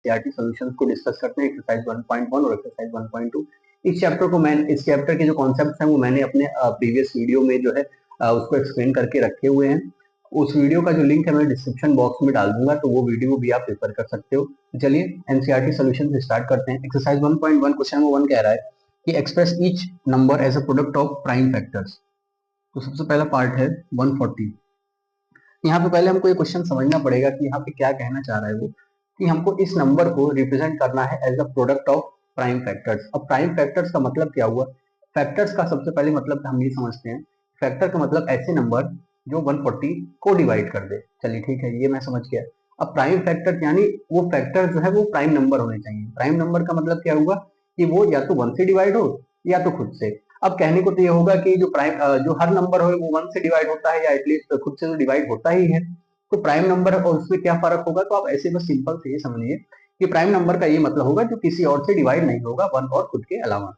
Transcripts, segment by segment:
NCERT solutions को discuss करते हैं, एक्सरसाइज 1.1 और एक्सरसाइज 1.2। इस चैप्टर के जो कॉन्सेप्ट्स हैं वो मैंने अपने प्रीवियस वीडियो में जो है उसको एक्सप्लेन करके रखे हुए हैं। उस वीडियो का जो लिंक है मैं डिस्क्रिप्शन बॉक्स में डाल दूंगा, तो वो वीडियो भी आप रेफर कर सकते हो। चलिए एनसीईआरटी सॉल्यूशन स्टार्ट करते हैं। एक्सरसाइज 1.1 क्वेश्चन नंबर 1 कह रहा है कि express each number as a product of prime factors. तो सबसे पहला पार्ट है 140। यहाँ पे पहले हमको ये क्वेश्चन समझना पड़ेगा कि यहाँ पे क्या कहना चाह रहा है वो, कि हमको इस नंबर को रिप्रेजेंट करना है as a product of prime factors. अब प्राइम फैक्टर्स का मतलब क्या हुआ? फैक्टर्स का सबसे पहले मतलब हम ये समझते हैं, फैक्टर का मतलब ऐसे नंबर जो 140 को डिवाइड कर दे। चलिए ठीक है, ये मैं समझ गया। अब प्राइम फैक्टर यानी वो फैक्टर जो है वो प्राइम नंबर होने चाहिए। प्राइम नंबर का मतलब क्या हुआ कि वो या तो 1 से डिवाइड हो या तो खुद से। अब कहने को तो ये होगा कि जो हर नंबर हो वो 1 से डिवाइड होता है या एटलीस्ट खुद से तो डिवाइड होता ही है। तो प्राइम नंबर और उसमें क्या फर्क होगा? तो आप ऐसे बस सिंपल से ये समझिए कि प्राइम नंबर का ये मतलब होगा जो किसी और से डिवाइड नहीं होगा, 1 और खुद के अलावा।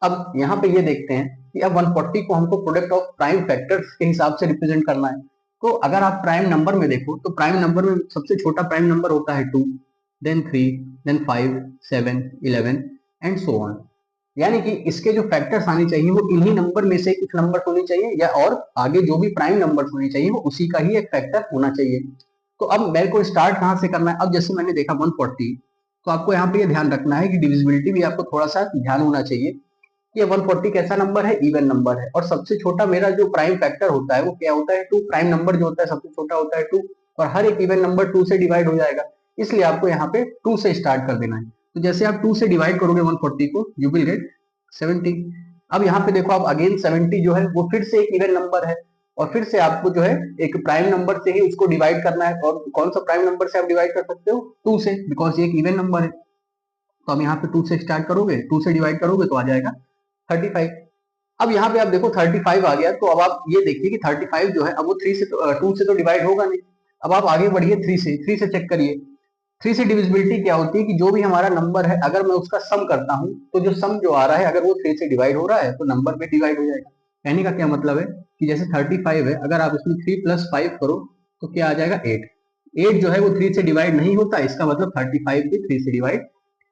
अब यहाँ पे ये देखते हैं कि अब 140 को हमको प्रोडक्ट ऑफ प्राइम फैक्टर्स के हिसाब से रिप्रेजेंट करना है। तो अगर आप प्राइम नंबर में देखो तो प्राइम नंबर में सबसे छोटा प्राइम नंबर होता है 2, then 3, then 5, 7, 11 and so on. यानी कि इसके जो फैक्टर्स आने चाहिए वो इन्हीं नंबर में से कुछ नंबर होने चाहिए, या और आगे जो भी प्राइम नंबर होने चाहिए वो उसी का ही एक फैक्टर होना चाहिए। तो अब मेरे को स्टार्ट कहाँ से करना है? अब जैसे मैंने देखा 140, तो आपको यहाँ पे ये ध्यान रखना है कि डिविजिबिलिटी भी आपको थोड़ा सा ध्यान होना चाहिए। ये 140 कैसा नंबर है? इवन नंबर है। और सबसे छोटा मेरा जो प्राइम फैक्टर होता है वो क्या होता है? 2। प्राइम नंबर जो होता है सबसे छोटा होता है 2, और हर एक इवन नंबर 2 से डिवाइड हो जाएगा। इसलिए आपको यहाँ पे 2 से स्टार्ट कर देना है। तो जैसे आप 2 से डिवाइड करोगे 140 को, यू विल गेट 70। अब यहाँ पे देखो, आप अगेन 70 जो है वो फिर से एक इवन नंबर है, और फिर से आपको जो है एक प्राइम नंबर से ही उसको डिवाइड करना है। और कौन सा प्राइम नंबर से आप डिवाइड कर सकते हो? 2 से, बिकॉज ये एक इवन नंबर है। तो अब यहाँ पे 2 से स्टार्ट करोगे, 2 से डिवाइड करोगे तो आ जाएगा 35। अब यहाँ पे आप देखो 35 आ गया, तो अब आप ये देखिए कि 35 जो है अब वो 3 से 2 से तो डिवाइड होगा नहीं। अब आप आगे बढ़िए 3 से चेक करिए। 3 से डिविजिबिलिटी क्या होती है कि जो भी हमारा नंबर है अगर मैं उसका सम करता हूँ तो जो सम जो आ रहा है अगर वो 3 से डिवाइड हो रहा है तो नंबर में डिवाइड हो जाएगा। कहने का क्या मतलब है कि जैसे 35 है, अगर आप इसमें 3 + 5 करो तो क्या आ जाएगा? 8। 8 जो है वो 3 से डिवाइड नहीं होता, इसका मतलब 35 भी 3 से डिवाइड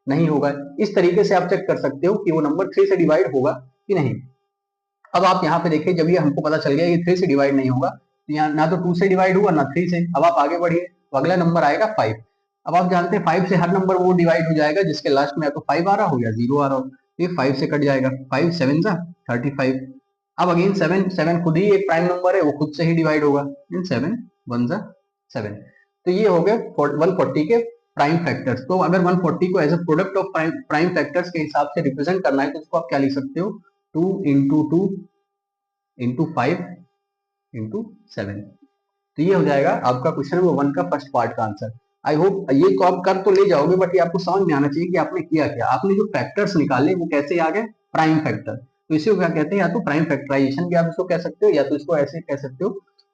नहीं होगा। इस तरीके से आप चेक कर सकते हो कि वो नंबर 3 से डिवाइड होगा कि नहीं। अब आप यहाँ पे देखिए, जब ये हमको पता चल गया कि 3 से डिवाइड नहीं होगा, तो यहाँ ना तो 2 से डिवाइड हुआ ना 3 से। अब आप आगे बढ़िए, तो अगला नंबर आएगा 5। अब आप जानते हैं 5 से हर नंबर वो डिवाइड हो जाएगा जिसके लास्ट में या तो 5 आ रहा हो या 0 आ रहा हो। ये 5 से कट जाएगा, 5 7 जा 35। अब अगेन 7 खुद ही एक प्राइम नंबर है, वो खुद से ही डिवाइड होगा, 7 1 जा 7। तो ये हो गया 140 के प्राइम फैक्टर्स। तो अगर 140 को as a product of prime factors के हिसाब से रिप्रेजेंट करना है तो उसको आप क्या लिख सकते हो? 2 × 2 × 5 × 7। तो ये हो जाएगा आपका क्वेश्चन नंबर 1 का फर्स्ट पार्ट का आंसर। आई होप ये तो आप कर तो ले जाओगे, बट ये आपको समझ में आना चाहिए कि आपने किया क्या। आपने जो फैक्टर्स निकाले वो कैसे आ गए? Prime factor. तो इसी को क्या कहते हैं? या तो प्राइम फैक्टराइजेशन भी आप इसको कह सकते हो, या तो इसको ऐसे कह सकते हो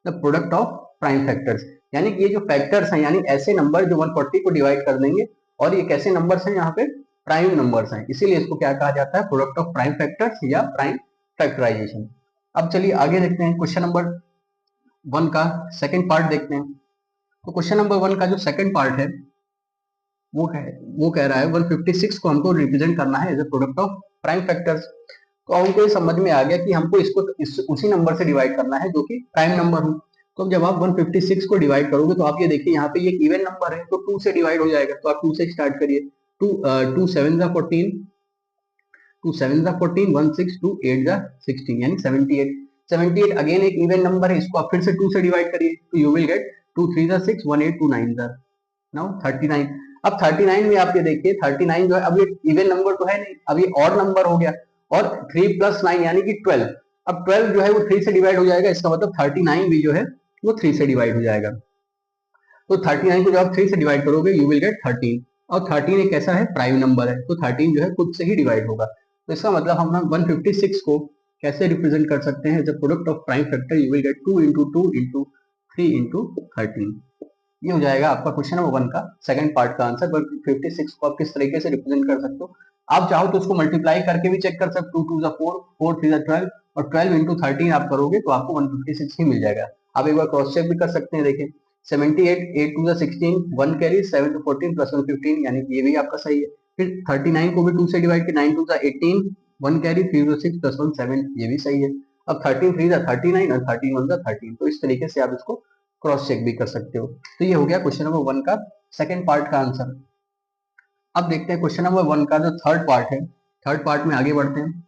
the product of prime factors. यानी कि ये जो फैक्टर्स हैं यानी ऐसे नंबर जो 140 को डिवाइड कर देंगे, और ये कैसे नंबर्स हैं? यहाँ पे प्राइम नंबर्स हैं, इसीलिए इसको क्या कहा जाता है? प्रोडक्ट ऑफ प्राइम फैक्टर्स या प्राइम फैक्टराइजेशन। अब चलिए आगे देखते हैं, क्वेश्चन नंबर 1 का सेकंड पार्ट देखते हैं। तो क्वेश्चन नंबर 1 का जो सेकंड पार्ट है वो कह रहा है 156 को हमको रिप्रेजेंट करना है as a product of prime factors. तो हमको ये समझ में आ गया कि हमको इसको उसी नंबर से डिवाइड करना है जो कि प्राइम नंबर हो। तो जब आप 156 को डिवाइड करोगे तो आप ये देखिए यहाँ पे ये इवन नंबर है, तो 2 से डिवाइड हो जाएगा। तो आप 2 से स्टार्ट करिए। 2 7 जा 14, 2 7 जा 14, 1 6 2 8 जा 16 यानी 78। 78 अगेन एक इवन नंबर है, इसको आप फिर से 2 से डिवाइड करिए तो यू विल गेट 2 3 जा 6, 1 8 2 9 जा नाउ 39। अब 39 में आप ये देखिए 39 जो है अब ये इवन नंबर तो है नहीं, अब ये ऑड नंबर हो गया, और 3 + 9 यानी कि 12। अब 12 जो है वो 3 से डिवाइड हो जाएगा, इसका मतलब 39 भी जो है वो 3 से डिवाइड हो जाएगा। तो 39 को जब आप 3 से डिवाइड करोगे यू विल गेट 13, और 13 एक ऐसा है प्राइम नंबर है, तो 13 जो है खुद से ही डिवाइड होगा। तो इसका मतलब हम 156 को कैसे रिप्रेजेंट कर सकते हैं? जब product of prime factor you will gate 2 × 2 × 3 × 13। ये हो जाएगा आपका क्वेश्चन नंबर 1 का सेकंड पार्ट का आंसर। 156 को आप किस तरीके से रिप्रेजेंट कर सकते हो? आप चाहो तो उसको मल्टीप्लाई करके भी चेक कर सकते हो, 2 2 4, 4 3 12, और 12 × 13 आप करोगे तो आपको 156 ही मिल जाएगा। आप एक बार क्रॉस चेक भी कर सकते हैं। देखिए 78, 8 टू 16, 1 कैरी, 7 to 14 प्लस 1 15, यानी कि ये भी आपका सही है। फिर 39 को भी 2 से डिवाइड किया, 9 टू 18, 1 कैरी, 3 to 6 प्लस 1 7, ये भी सही है। अब 13 3 39 और 13 1 13, तो इस तरीके से आप इसको क्रॉस चेक भी कर सकते हो। तो ये हो गया क्वेश्चन नंबर 1 का सेकंड पार्ट का आंसर। अब देखते हैं क्वेश्चन नंबर 1 का जो थर्ड पार्ट है। थर्ड पार्ट में आगे बढ़ते हैं।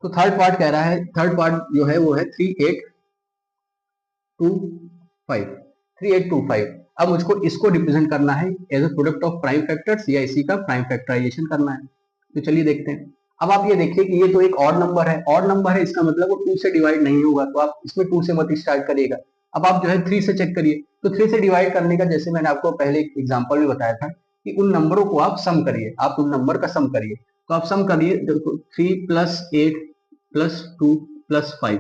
तो थर्ड पार्ट कह रहा है, थर्ड पार्ट जो है वो है 3825। अब मुझको इसको रिप्रेजेंट करना है as a product of prime factors या इसी का प्राइम फैक्टराइजेशन करना है। तो चलिए देखते हैं। अब आप ये देखिए कि ये तो एक ऑड नंबर है, ऑड नंबर है, इसका मतलब वो 2 से डिवाइड नहीं होगा, तो आप इसमें 2 से मत स्टार्ट करिएगा। अब आप जो है 3 से चेक करिए। तो 3 से डिवाइड करने का, जैसे मैंने आपको पहले एक एग्जांपल में बताया था कि उन नंबरों को आप सम करिए, आप उन नंबर का सम करिए। तो आप सम करिए, 3 प्लस 8 प्लस 2 प्लस 5,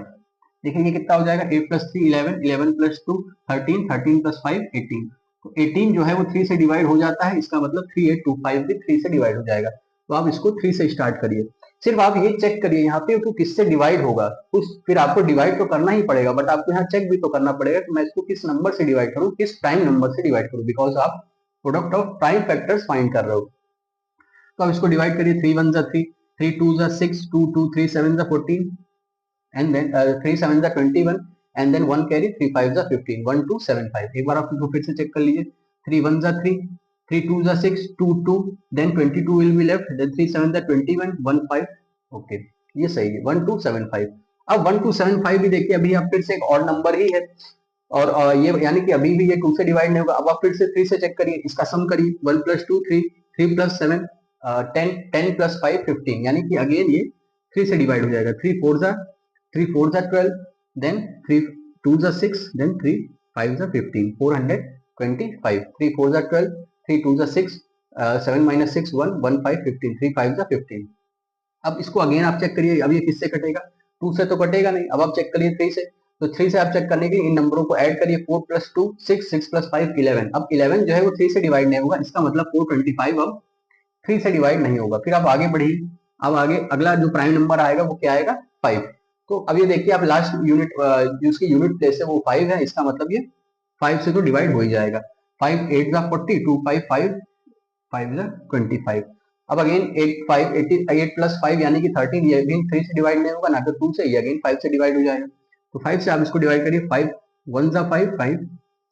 देखिए ये कितना हो जाएगा, 8 प्लस 3 11, 11 प्लस 2 13, 13 प्लस 5 18। तो 18 जो है वो 3 से डिवाइड हो जाता है, इसका मतलब 3825 भी 3 से डिवाइड हो जाएगा। तो आप इसको 3 से स्टार्ट करिए। सिर्फ आप ये चेक करिए यहाँ पे कि किससे डिवाइड होगा, उस फिर आपको डिवाइड तो करना ही पड़ेगा, बट आपको यहाँ चेक भी तो करना पड़ेगा कि मैं इसको किस नंबर से डिवाइड करूँ, किस प्राइम नंबर से डिवाइड करूँ, बिकॉज आप product of prime factors find कर रहे हो। तो आप इसको डिवाइड करिए, 3 1 जा 3, 3 2 जा 6, 2 2 3 7 जा 14, and then 3 7 जा 21, and then 1 carry, 3 5 जा 15, 1 2 7 5। एक बार आप इसको फिर से चेक कर लीजिए, 3 1 जा 3, 3 2 जा 6, 2 2, then 22 will be left, then 3 7 जा 21, 1 5, ओके ये सही है, 1 2 7 5। अब 1 2 7 5 भी देखिए, अभी आप फिर से एक और नंबर ही है, और ये यानी कि अभी भी ये 2 से डिवाइड नहीं होगा। अब आप फिर से 3 से चेक करिए, इसका सम करिए, 1 प्लस 2 3, 3 प्लस 7 10, 10 प्लस 5 15, यानी कि अगेन ये 3 से डिवाइड हो जाएगा। 3 4 जा 12, then 3 2 जा 6, then 3 5 जा 15, 425। 3 4 जा 12, 3 2 जा 6, 7 minus 6 1, 1 5 15, 3 5 जा 15। अब इसको अगेन आप चेक करिए, अब ये किससे कटेगा, 2 से तो कटेगा नहीं। अब आप चेक करिए 3 से, तो 3 से आप चेक करने के लिए इन नंबरों को ऐड करिए, 4 प्लस 2 6, 6 प्लस 5 11। अब 11 जो है वो 3 से डिवाइड नहीं होगा, इसका मतलब 425 अब 3 से डिवाइड नहीं होगा। फिर आप आगे बढ़िए, अब आगे अगला जो प्राइम नंबर आएगा वो क्या आएगा, 5। तो अब ये देखिए, आप लास्ट यूनिट जो उसकी यूनिट प्लेस है वो 5 है, इसका मतलब ये 5 से तो डिवाइड हो ही जाएगा। 5 8 जा 40, 2 5 5 5 जा 25। अब अगेन 8 5 8 प्लस 5 यानी कि 13, ये अगेन 3 से डिवाइड नहीं होगा ना, तो 2 से, ये अगेन 5 से डिवाइड हो जाएगा। तो 5 से आप इसको डिवाइड करिए, 5 1 जा 5, 5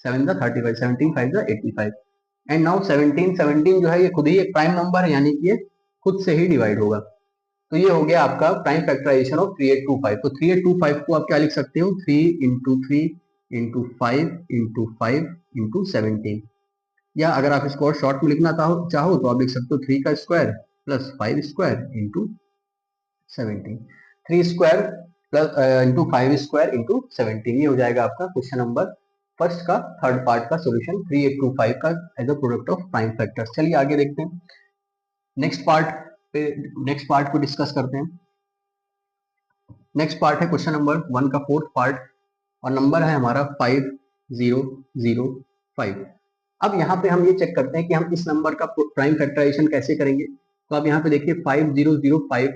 7 जा 35, 17 5 जा 85। एंड नाउ 17 जो है ये खुद ही एक प्राइम नंबर है, यानी कि ये खुद से ही डिवाइड होगा। तो ये हो गया आपका प्राइम फैक्टराइजेशन ऑफ 3825। तो 3825 को आप क्या लिख सकते हो, 3 इंटू 3 इंटू 5 इंटू 5 इंटू 17, या अगर आप इसको और शॉर्ट में लिखना चाहो तो आप लिख सकते हो 3 का square plus 5 square into 17, 3 square plus into 5 square into 17। ये हो जाएगा आपका क्वेश्चन नंबर फर्स्ट का थर्ड पार्ट का सॉल्यूशन 3825 का as a product of prime factors. चलिए आगे देखते हैं, नेक्स्ट पार्ट को डिस्कस करते हैं। नेक्स्ट पार्ट है क्वेश्चन नंबर 1 का फोर्थ पार्ट, और नंबर है हमारा 5005। अब यहाँ पे हम ये चेक करते हैं कि हम इस नंबर का प्राइम फैक्टराइजेशन कैसे करेंगे। तो आप यहाँ पे देखिए 5005,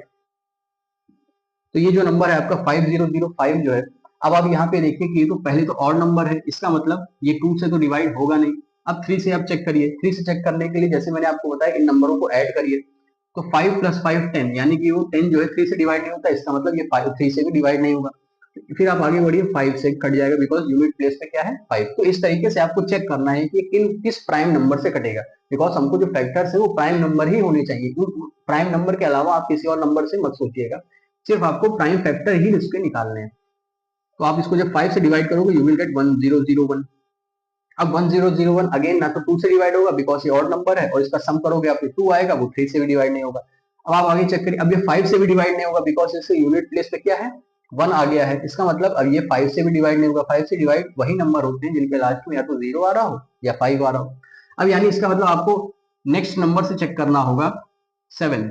तो ये जो नंबर है आपका 5005 जो है, अब आप यहाँ पे देखिए कि ये तो पहले तो ऑड नंबर है, इसका मतलब ये 2 से तो डिवाइड होगा नहीं। अब 3 से आप चेक करिए, 3 से चेक करने के लिए जैसे मैंने आपको बताया इन नंबरों को ऐड करिए। तो 5 प्लस 5 10, यानी कि वो 10 जो है 3 से डिवाइड नहीं होता, इसका मतलब ये 3 से भी डिवाइड नहीं होगा। फिर आप आगे बढ़िए, 5 से कट जाएगा बिकॉज यूनिट प्लेस पे क्या है 5। तो इस तरीके से आपको चेक करना है कि किस प्राइम नंबर से कटेगा, बिकॉज हमको जो फैक्टर्स है वो प्राइम नंबर ही होने चाहिए। प्राइम नंबर के अलावा आप किसी और नंबर से मत सोचिएगा, सिर्फ आपको प्राइम फैक्टर ही इसके निकालने हैं। तो आप इसको जब 5 से डिवाइड करोगे यू विल गेट 1001। अब 1001 अगेन ना तो 2 से डिवाइड होगा बिकॉज ये ऑड नंबर है, और इसका सम करोगे आप 2 आएगा, वो 3 से भी डिवाइड नहीं होगा। अब आप आगे चेक करिए, अब ये 5 से भी डिवाइड नहीं होगा बिकॉज इससे यूनिट प्लेस पे क्या है 1 आ गया है, इसका मतलब अब ये 5 से भी डिवाइड नहीं होगा। 5 से डिवाइड वही नंबर होते हैं जिनके लास्ट में या तो 0 आ रहा हो या 5 आ रहा हो। अब यानी इसका मतलब आपको नेक्स्ट नंबर से चेक करना होगा 7।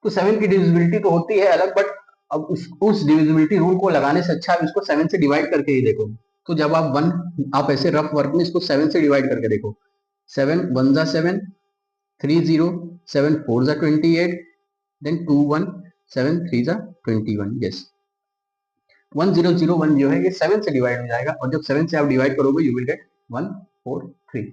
तो 7 की डिविजिबिलिटी तो होती है अलग, बट अब उस डिविजिबिलिटी रूल को लगाने से अच्छा आप इसको 7 से डिवाइड करके ही देखो। तो जब आप ऐसे रफ वर्क में इसको 7 से डिवाइड करके देखो, 7 1 जा 7, 3 0, 7 4 जा 28, देन 2 1, 7 3 जा 21, यस। 1001 जो है ये 7 से डिवाइड हो जाएगा, और जब 7 से आप डिवाइड करोगे यू विल गेट 143।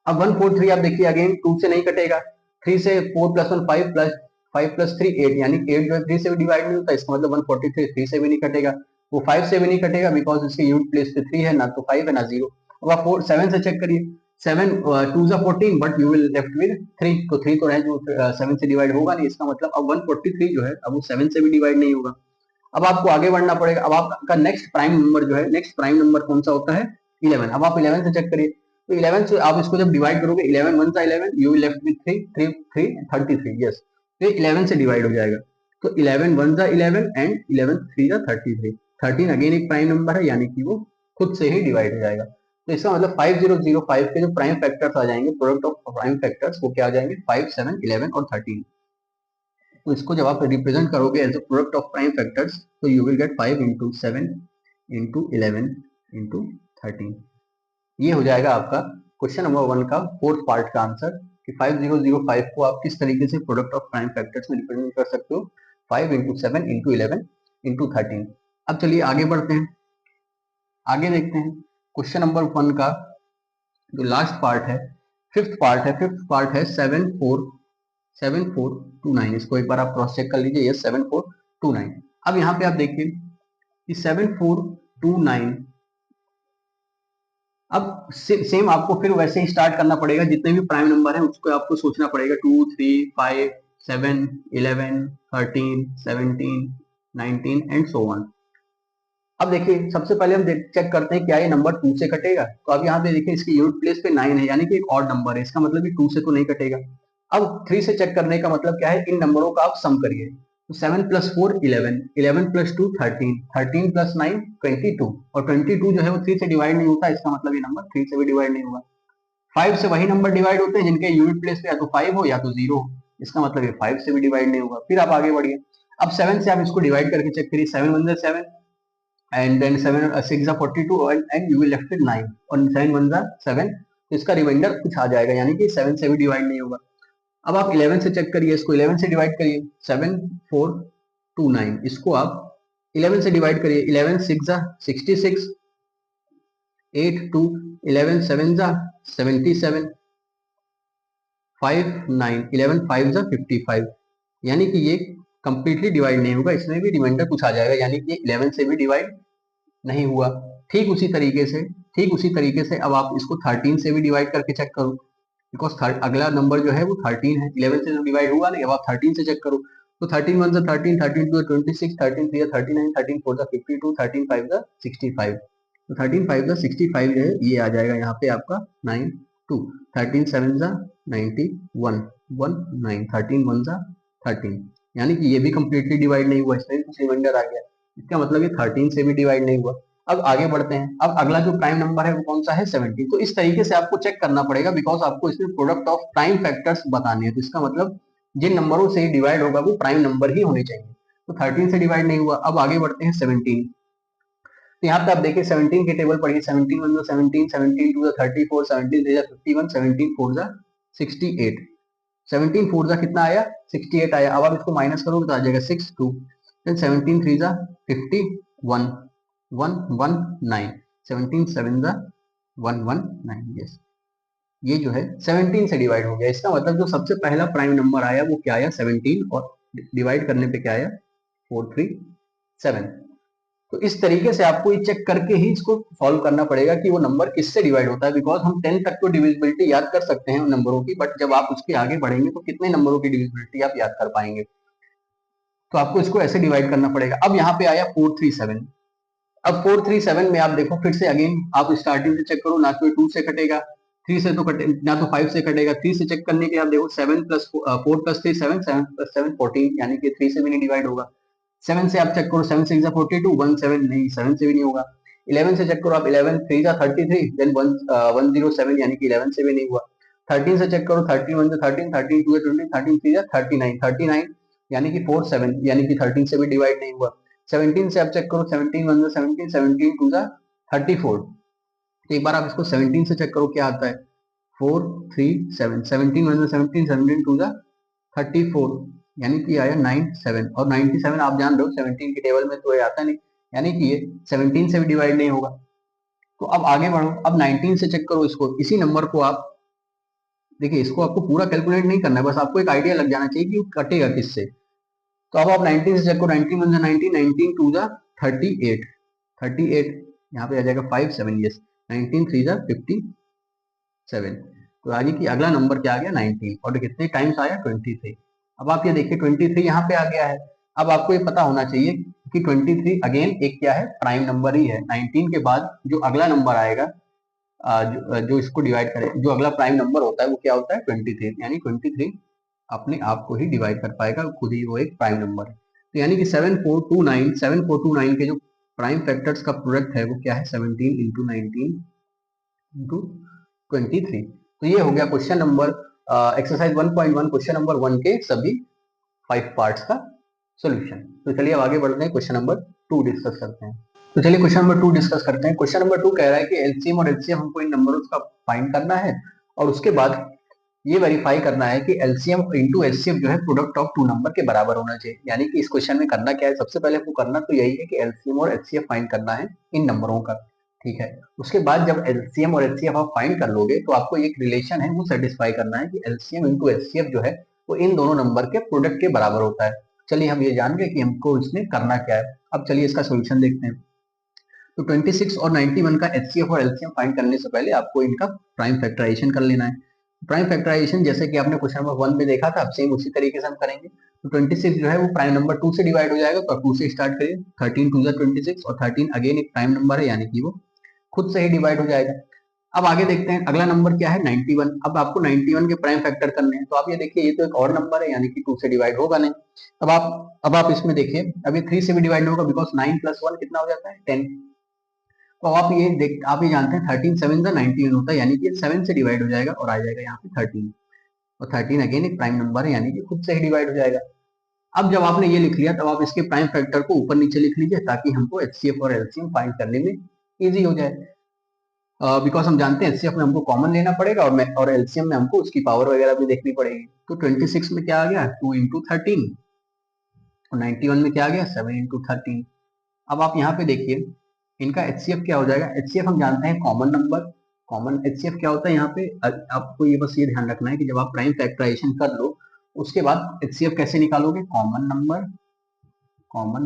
अब 143 आप देखिए अगेन 2 से नहीं कटेगा, 3 से 4 प्लस 1 5 प्लस 5 प्लस 3 8, यानी 8 जो है 3 से भी डिवाइड नहीं होता, इसका मतलब 143 3 से भी नहीं कटेगा, वो 5 से भी नहीं कटेगा बिकॉज इसके यूनिट प्लेस पे 3 है, ना तो 5 है ना 0। अब आप 7 से चेक करिए, 7 2 जा 14 but you will left with 3, तो 3 तो है जो 7 से डिवाइड होगा नहीं, इसका मतलब अब 143 जो है अब वो 7 से भी डिवाइड नहीं होगा। अब आपको आगे बढ़ना पड़ेगा, अब आपका नेक्स्ट प्राइम नंबर जो है, नेक्स्ट प्राइम नंबर कौन सा होता है 11। अब आप 11 से चेक करिए, तो 11 से आप इसको जब डिवाइड करोगे 11 1 सा 11, you will left with 3 3 3 33, yes, तो 11 से डिवाइड हो जाएगा, तो 11 1 सा 11 एंड 11 3 सा 33, 13 अगेन एक प्राइम नंबर है, यानी कि वो खुद से ही डिवाइड हो जाएगा। तो इसका मतलब 5005 के जो प्राइम फैक्टर्स आ जाएंगे, प्रोडक्ट ऑफ प्राइम फैक्टर्स, वो क्या आ जाएंगे 5 7 11 और 13। तो इसको जब आप रिप्रेजेंट करोगे as a product of prime factors, तो you will get 5 into 7 into 11 into 13। ये हो जाएगा आपका क्वेश्चन नंबर 1 का फोर्थ पार्ट का आंसर, कि 5005 को आप किस तरीके से प्रोडक्ट ऑफ प्राइम फैक्टर्स में रिप्रेजेंट कर सकते हो, 5 इंटू 7 इंटू 11 इंटू 13। अब चलिए आगे बढ़ते हैं, आगे देखते हैं क्वेश्चन नंबर 1 का जो लास्ट पार्ट है, फिफ्थ पार्ट है 7429। इसको एक बार आप क्रॉस चेक कर लीजिए, ये 7429। अब यहाँ पे आप देखिए कि 7429, अब सेम आपको फिर वैसे ही स्टार्ट करना पड़ेगा, जितने भी प्राइम नंबर है उसको आपको सोचना पड़ेगा, 2 3 5 7 11 13 17 19 एंड सो ऑन। अब देखिए सबसे पहले हम चेक करते हैं क्या ये नंबर 2 से कटेगा, तो अब यहाँ पे देखिए इसकी यूनिट प्लेस पे 9 है, यानी कि एक ऑड नंबर है, इसका मतलब कि 2 से तो नहीं कटेगा। अब 3 से चेक करने का मतलब क्या है, इन नंबरों का आप सम करिए, तो 7 प्लस 4 11, 11 प्लस 2 13, 13 प्लस 9 22, और 22 जो है वो 3 से डिवाइड नहीं होता, इसका मतलब ये नंबर 3 से भी डिवाइड नहीं होगा। 5 से वही नंबर डिवाइड होते हैं जिनके यूनिट प्लेस पे या तो 5 हो या तो 0 हो, इसका मतलब ये 5 से भी डिवाइड नहीं होगा। फिर आप आगे बढ़िए, अब 7 से आप इसको डिवाइड करके चेक करिए, 7 1 7 and then 7 6 are 42 and you will left with 9 और 7 1 are 7, तो इसका रिमाइंडर कुछ आ जाएगा, यानी कि 7 से भी डिवाइड नहीं होगा। अब आप 11 से चेक करिए, इसको 11 से डिवाइड करिए, 7 4 2 9, इसको आप 11 से डिवाइड करिए, 11 6 are 66, 8 2 11 7 are 77, 5 9 11 5 are 55, यानी कि ये कंप्लीटली डिवाइड नहीं होगा, इसमें भी रिमाइंडर कुछ आ जाएगा, यानी कि 11 से भी डिवाइड नहीं हुआ। ठीक उसी तरीके से अब आप इसको 13 से भी डिवाइड करके चेक करो, बिकॉज अगला नंबर जो है वो 13 है, 11 से तो डिवाइड हुआ नहीं, अब आप 13 से चेक करो, तो 13 1 से 13, 13 2 26, 13 3 39, 13 4 52, 13 5 65, तो 13 5 65 जो है ये आ जाएगा यहाँ पे आपका 9 2, 13 7 91 1 9, 13 1 13, यानी कि ये भी कंप्लीटली डिवाइड नहीं हुआ, इसमें कुछ रिमाइंडर आ गया, इसका मतलब ये 13 से भी डिवाइड नहीं हुआ। अब आगे बढ़ते हैं, अब अगला जो प्राइम नंबर है वो कौन सा है 17। तो इस तरीके से आपको चेक करना पड़ेगा, बिकॉज आपको इसमें प्रोडक्ट ऑफ प्राइम फैक्टर्स बताने हैं, तो इसका मतलब जिन नंबरों से डिवाइड होगा वो प्राइम नंबर ही होने चाहिए, तो 13 से डिवाइड नहीं हुआ। अब आगे बढ़ते हैं 17, तो यहाँ पे आप देखिए 17 की टेबल पढ़िए, 17 1 17, 17 2 34, 17 3 51, 17 4 68, 17 4 कितना आया 68 आया। अब आप इसको माइनस करोगे तो आ जाएगा 6 2, then 17 3 51 119, 17 7 119, यस, ये जो है 17 से डिवाइड हो गया, इसका मतलब जो सबसे पहला प्राइम नंबर आया वो क्या आया 17, और डिवाइड करने पे क्या आया 437। तो इस तरीके से आपको ये चेक करके ही इसको सॉल्व करना पड़ेगा कि वो नंबर किससे डिवाइड होता है, बिकॉज हम 10 तक तो डिविजिबिलिटी याद कर सकते हैं उन नंबरों की, बट जब आप उसके आगे बढ़ेंगे तो कितने नंबरों की डिविजिबिलिटी आप याद कर पाएंगे, तो आपको इसको ऐसे डिवाइड करना पड़ेगा। अब यहाँ पे आया 437, अब 437 में आप देखो फिर से अगेन आप स्टार्टिंग से चेक करो, ना तो 2 से कटेगा, 3 से तो कटे, ना तो 5 से कटेगा, 3 से चेक करने के आप देखो 7 प्लस 4 प्लस 3 7, 7 प्लस 7 14, यानी कि 3 से भी नहीं डिवाइड होगा। 7 से आप चेक करो, 7 6 42, 1 7 नहीं, 7 से भी नहीं होगा। 11 से चेक करो आप, 11 3 33, देन 107, यानी कि 11 से भी नहीं हुआ। 13 से चेक करो, 13 1 13, 13 2 20, 13 3 39, 39, यानी कि 4 7, यानी कि 13 से भी डिवाइड नहीं हुआ। 17 से आप चेक करो, 17 1 17, 17 2 34, तो एक बार आप इसको 17 से चेक करो क्या आता है 4 3 7, 17 1 17, 17 2 34, यानी कि आया 97, और 97 आप जान रहे हो 17 की टेबल में तो ये आता नहीं, यानी कि ये 17 से भी डिवाइड नहीं होगा। तो अब आगे बढ़ो, अब 19 से चेक करो इसको, इसी नंबर को आप देखिए, इसको आपको पूरा कैलकुलेट नहीं करना है, बस आपको एक आइडिया लग जाना चाहिए कि वो कटेगा किससे। तो अब आप 19 से चेक करो, 19 वन 90, 19 टू जा 38, 38 यहाँ पे आ जाएगा 5 7, यस 19 3 जा 57। तो आगे की अगला नंबर क्या आ गया 19, और कितने टाइम्स आया 23। अब आप ये देखिए 23 यहाँ पे आ गया है। अब आपको ये पता होना चाहिए कि 23 अगेन एक क्या है, प्राइम नंबर ही है। 19 के बाद जो अगला नंबर आएगा, जो इसको डिवाइड करे, जो अगला प्राइम नंबर होता है वो क्या होता है 23, यानी 23 अपने आप को ही डिवाइड कर पाएगा, खुद ही वो एक प्राइम नंबर है। तो यानी कि 7429 के जो प्राइम फैक्टर्स का प्रोडक्ट है वो क्या है 17 इंटू 19 इंटू 23। तो ये हो गया question number exercise 1.1 question number 1 के सभी 5 पार्ट्स का सॉल्यूशन। तो चलिए अब आगे बढ़ते हैं, क्वेश्चन नंबर 2 डिस्कस करते हैं। तो चलिए क्वेश्चन नंबर 2 डिस्कस करते हैं। क्वेश्चन नंबर 2 कह रहा है कि एलसीएम और एचसीएफ हमको इन नंबरों का फाइंड करना है, और उसके बाद ये वेरीफाई करना है कि एलसीएम इंटू एचसीएफ जो है प्रोडक्ट ऑफ टू नंबर के बराबर होना चाहिए। यानी कि इस क्वेश्चन में करना क्या है, सबसे पहले हमको करना तो यही है कि एलसीएम और एचसीएफ फाइंड करना है इन नंबरों का, ठीक है। उसके बाद जब एलसीएम और एचसीएफ आप फाइंड कर लोगे तो आपको एक रिलेशन है वो सेटिस्फाई करना है कि एलसीएम इंटू एचसीएफ जो है वो इन दोनों नंबर के प्रोडक्ट के बराबर होता है। चलिए हम ये जान गए कि हमको इसमें करना क्या है। अब चलिए इसका सोल्यूशन देखते हैं। तो 26 और 91 का एचसीएफ और एलसीएम फाइंड करने से पहले आपको इनका प्राइम फैक्टराइजेशन कर लेना है। प्राइम फैक्टराइजेशन जैसे कि आपने क्वेश्चन नंबर 1 में देखा था, सेम उसी तरीके से हम करेंगे। तो 26 जो है वो प्राइम नंबर 2 से डिवाइड हो जाएगा, तो 2 से स्टार्ट करिए, 13 2 26, और 13 अगेन एक प्राइम नंबर है, यानी कि वो खुद से ही डिवाइड हो जाएगा। अब आगे देखते हैं अगला नंबर क्या है 91। अब आपको 91 के प्राइम फैक्टर करने हैं। तो आप ये देखिए, ये तो एक और नंबर है, यानी कि 2 से डिवाइड होगा नहीं। अब आप इसमें देखिए, अब ये 3 से भी डिवाइड होगा, बिकॉज 9 प्लस 1 कितना हो जाता है 10। तो आप ये जानते हैं 13 7 का 91 होता है, यानी कि 7 से डिवाइड हो जाएगा और आ जाएगा यहाँ पे 13, और 13 अगेन एक प्राइम नंबर है, यानी कि खुद से ही डिवाइड हो जाएगा। अब जब आपने ये लिख लिया, तब आप इसके प्राइम फैक्टर को ऊपर नीचे लिख लीजिए, ताकि हमको एचसीएफ और एलसीएम फाइंड करने में इजी हो जाए। बिकॉज हम जानते हैं एचसीएफ में हमको कॉमन लेना पड़ेगा, और एलसीएम में हमको उसकी पावर वगैरह भी देखनी पड़ेगी। तो 26 में क्या आ गया 2 इंटू 13, और 91 में क्या आ गया 7 इंटू 13। अब आप यहाँ पे देखिए इनका एचसीएफ क्या हो जाएगा। एचसीएफ हम जानते हैं कॉमन नंबर, कॉमन एचसीएफ क्या होता है यहाँ पे, आपको ये बस ये ध्यान रखना है कि जब आप प्राइम फैक्टराइजेशन कर लो उसके बाद एचसीएफ कैसे निकालोगे, कॉमन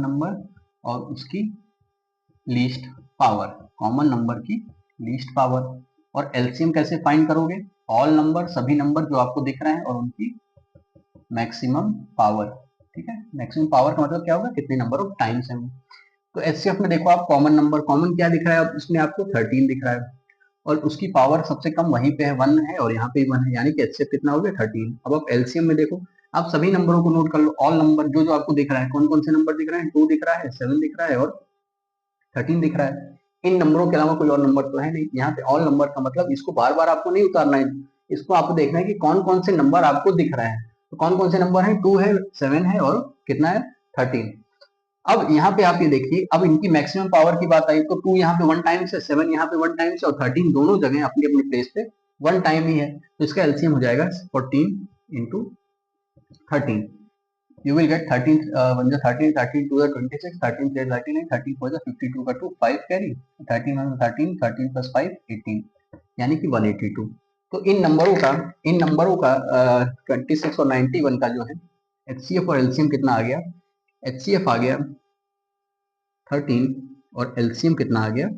नंबर और उसकी लीस्ट पावर, कॉमन नंबर की लीस्ट पावर। और एलसीएम कैसे फाइंड करोगे, ऑल नंबर, सभी नंबर जो आपको दिख रहे हैं, और उनकी मैक्सिमम पावर, ठीक है। मैक्सिमम पावर का मतलब क्या होगा, कितने नंबर ऑफ टाइम्स है। तो एचसीएफ में देखो आप कॉमन नंबर, कॉमन क्या दिख रहा है, उसमें आपको 13 दिख रहा है, और उसकी पावर सबसे कम वहीं पे है 1 है, और यहाँ पे 1 है, यानी कि एचसीएफ कितना हो गया 13। अब आप एलसीएम में देखो, आप सभी नंबरों को नोट कर लो, ऑल नंबर जो जो आपको दिख रहा है, कौन कौन से नंबर दिख रहे हैं, 2 दिख रहा है, 7 दिख रहा है, और 13 दिख रहा है। इन नंबरों के अलावा कोई और नंबर तो है नहीं। यहाँ पे ऑल नंबर का मतलब इसको बार बार आपको नहीं उतारना है, इसको आपको देखना है कि कौन कौन से नंबर आपको दिख रहे हैं। तो कौन कौन से नंबर है, 2 है, 7 है, और कितना है 13। अब यहाँ पे आप ये देखिए, अब इनकी मैक्सिमम पावर की बात आई, तो 2 यहाँ पे 1 टाइम्स है, 7 यहाँ पे 1 टाइम्स है, और 13 दोनों जगह अपनी अपनी प्लेस पे 1 टाइम ही है। तो इसका एलसीएम हो जाएगा 14 इंटू 13। You will get 13 1 13, 13 2 26, 13 3 39, 13 4 52 का 2 5 कैरी, 13 1 13, 13 प्लस 5 18, यानी कि 182। तो इन नंबरों का 26 और 91 का जो है एचसीएफ और एलसीएम कितना आ गया, एचसीएफ आ गया 13 और एलसीएम कितना आ गया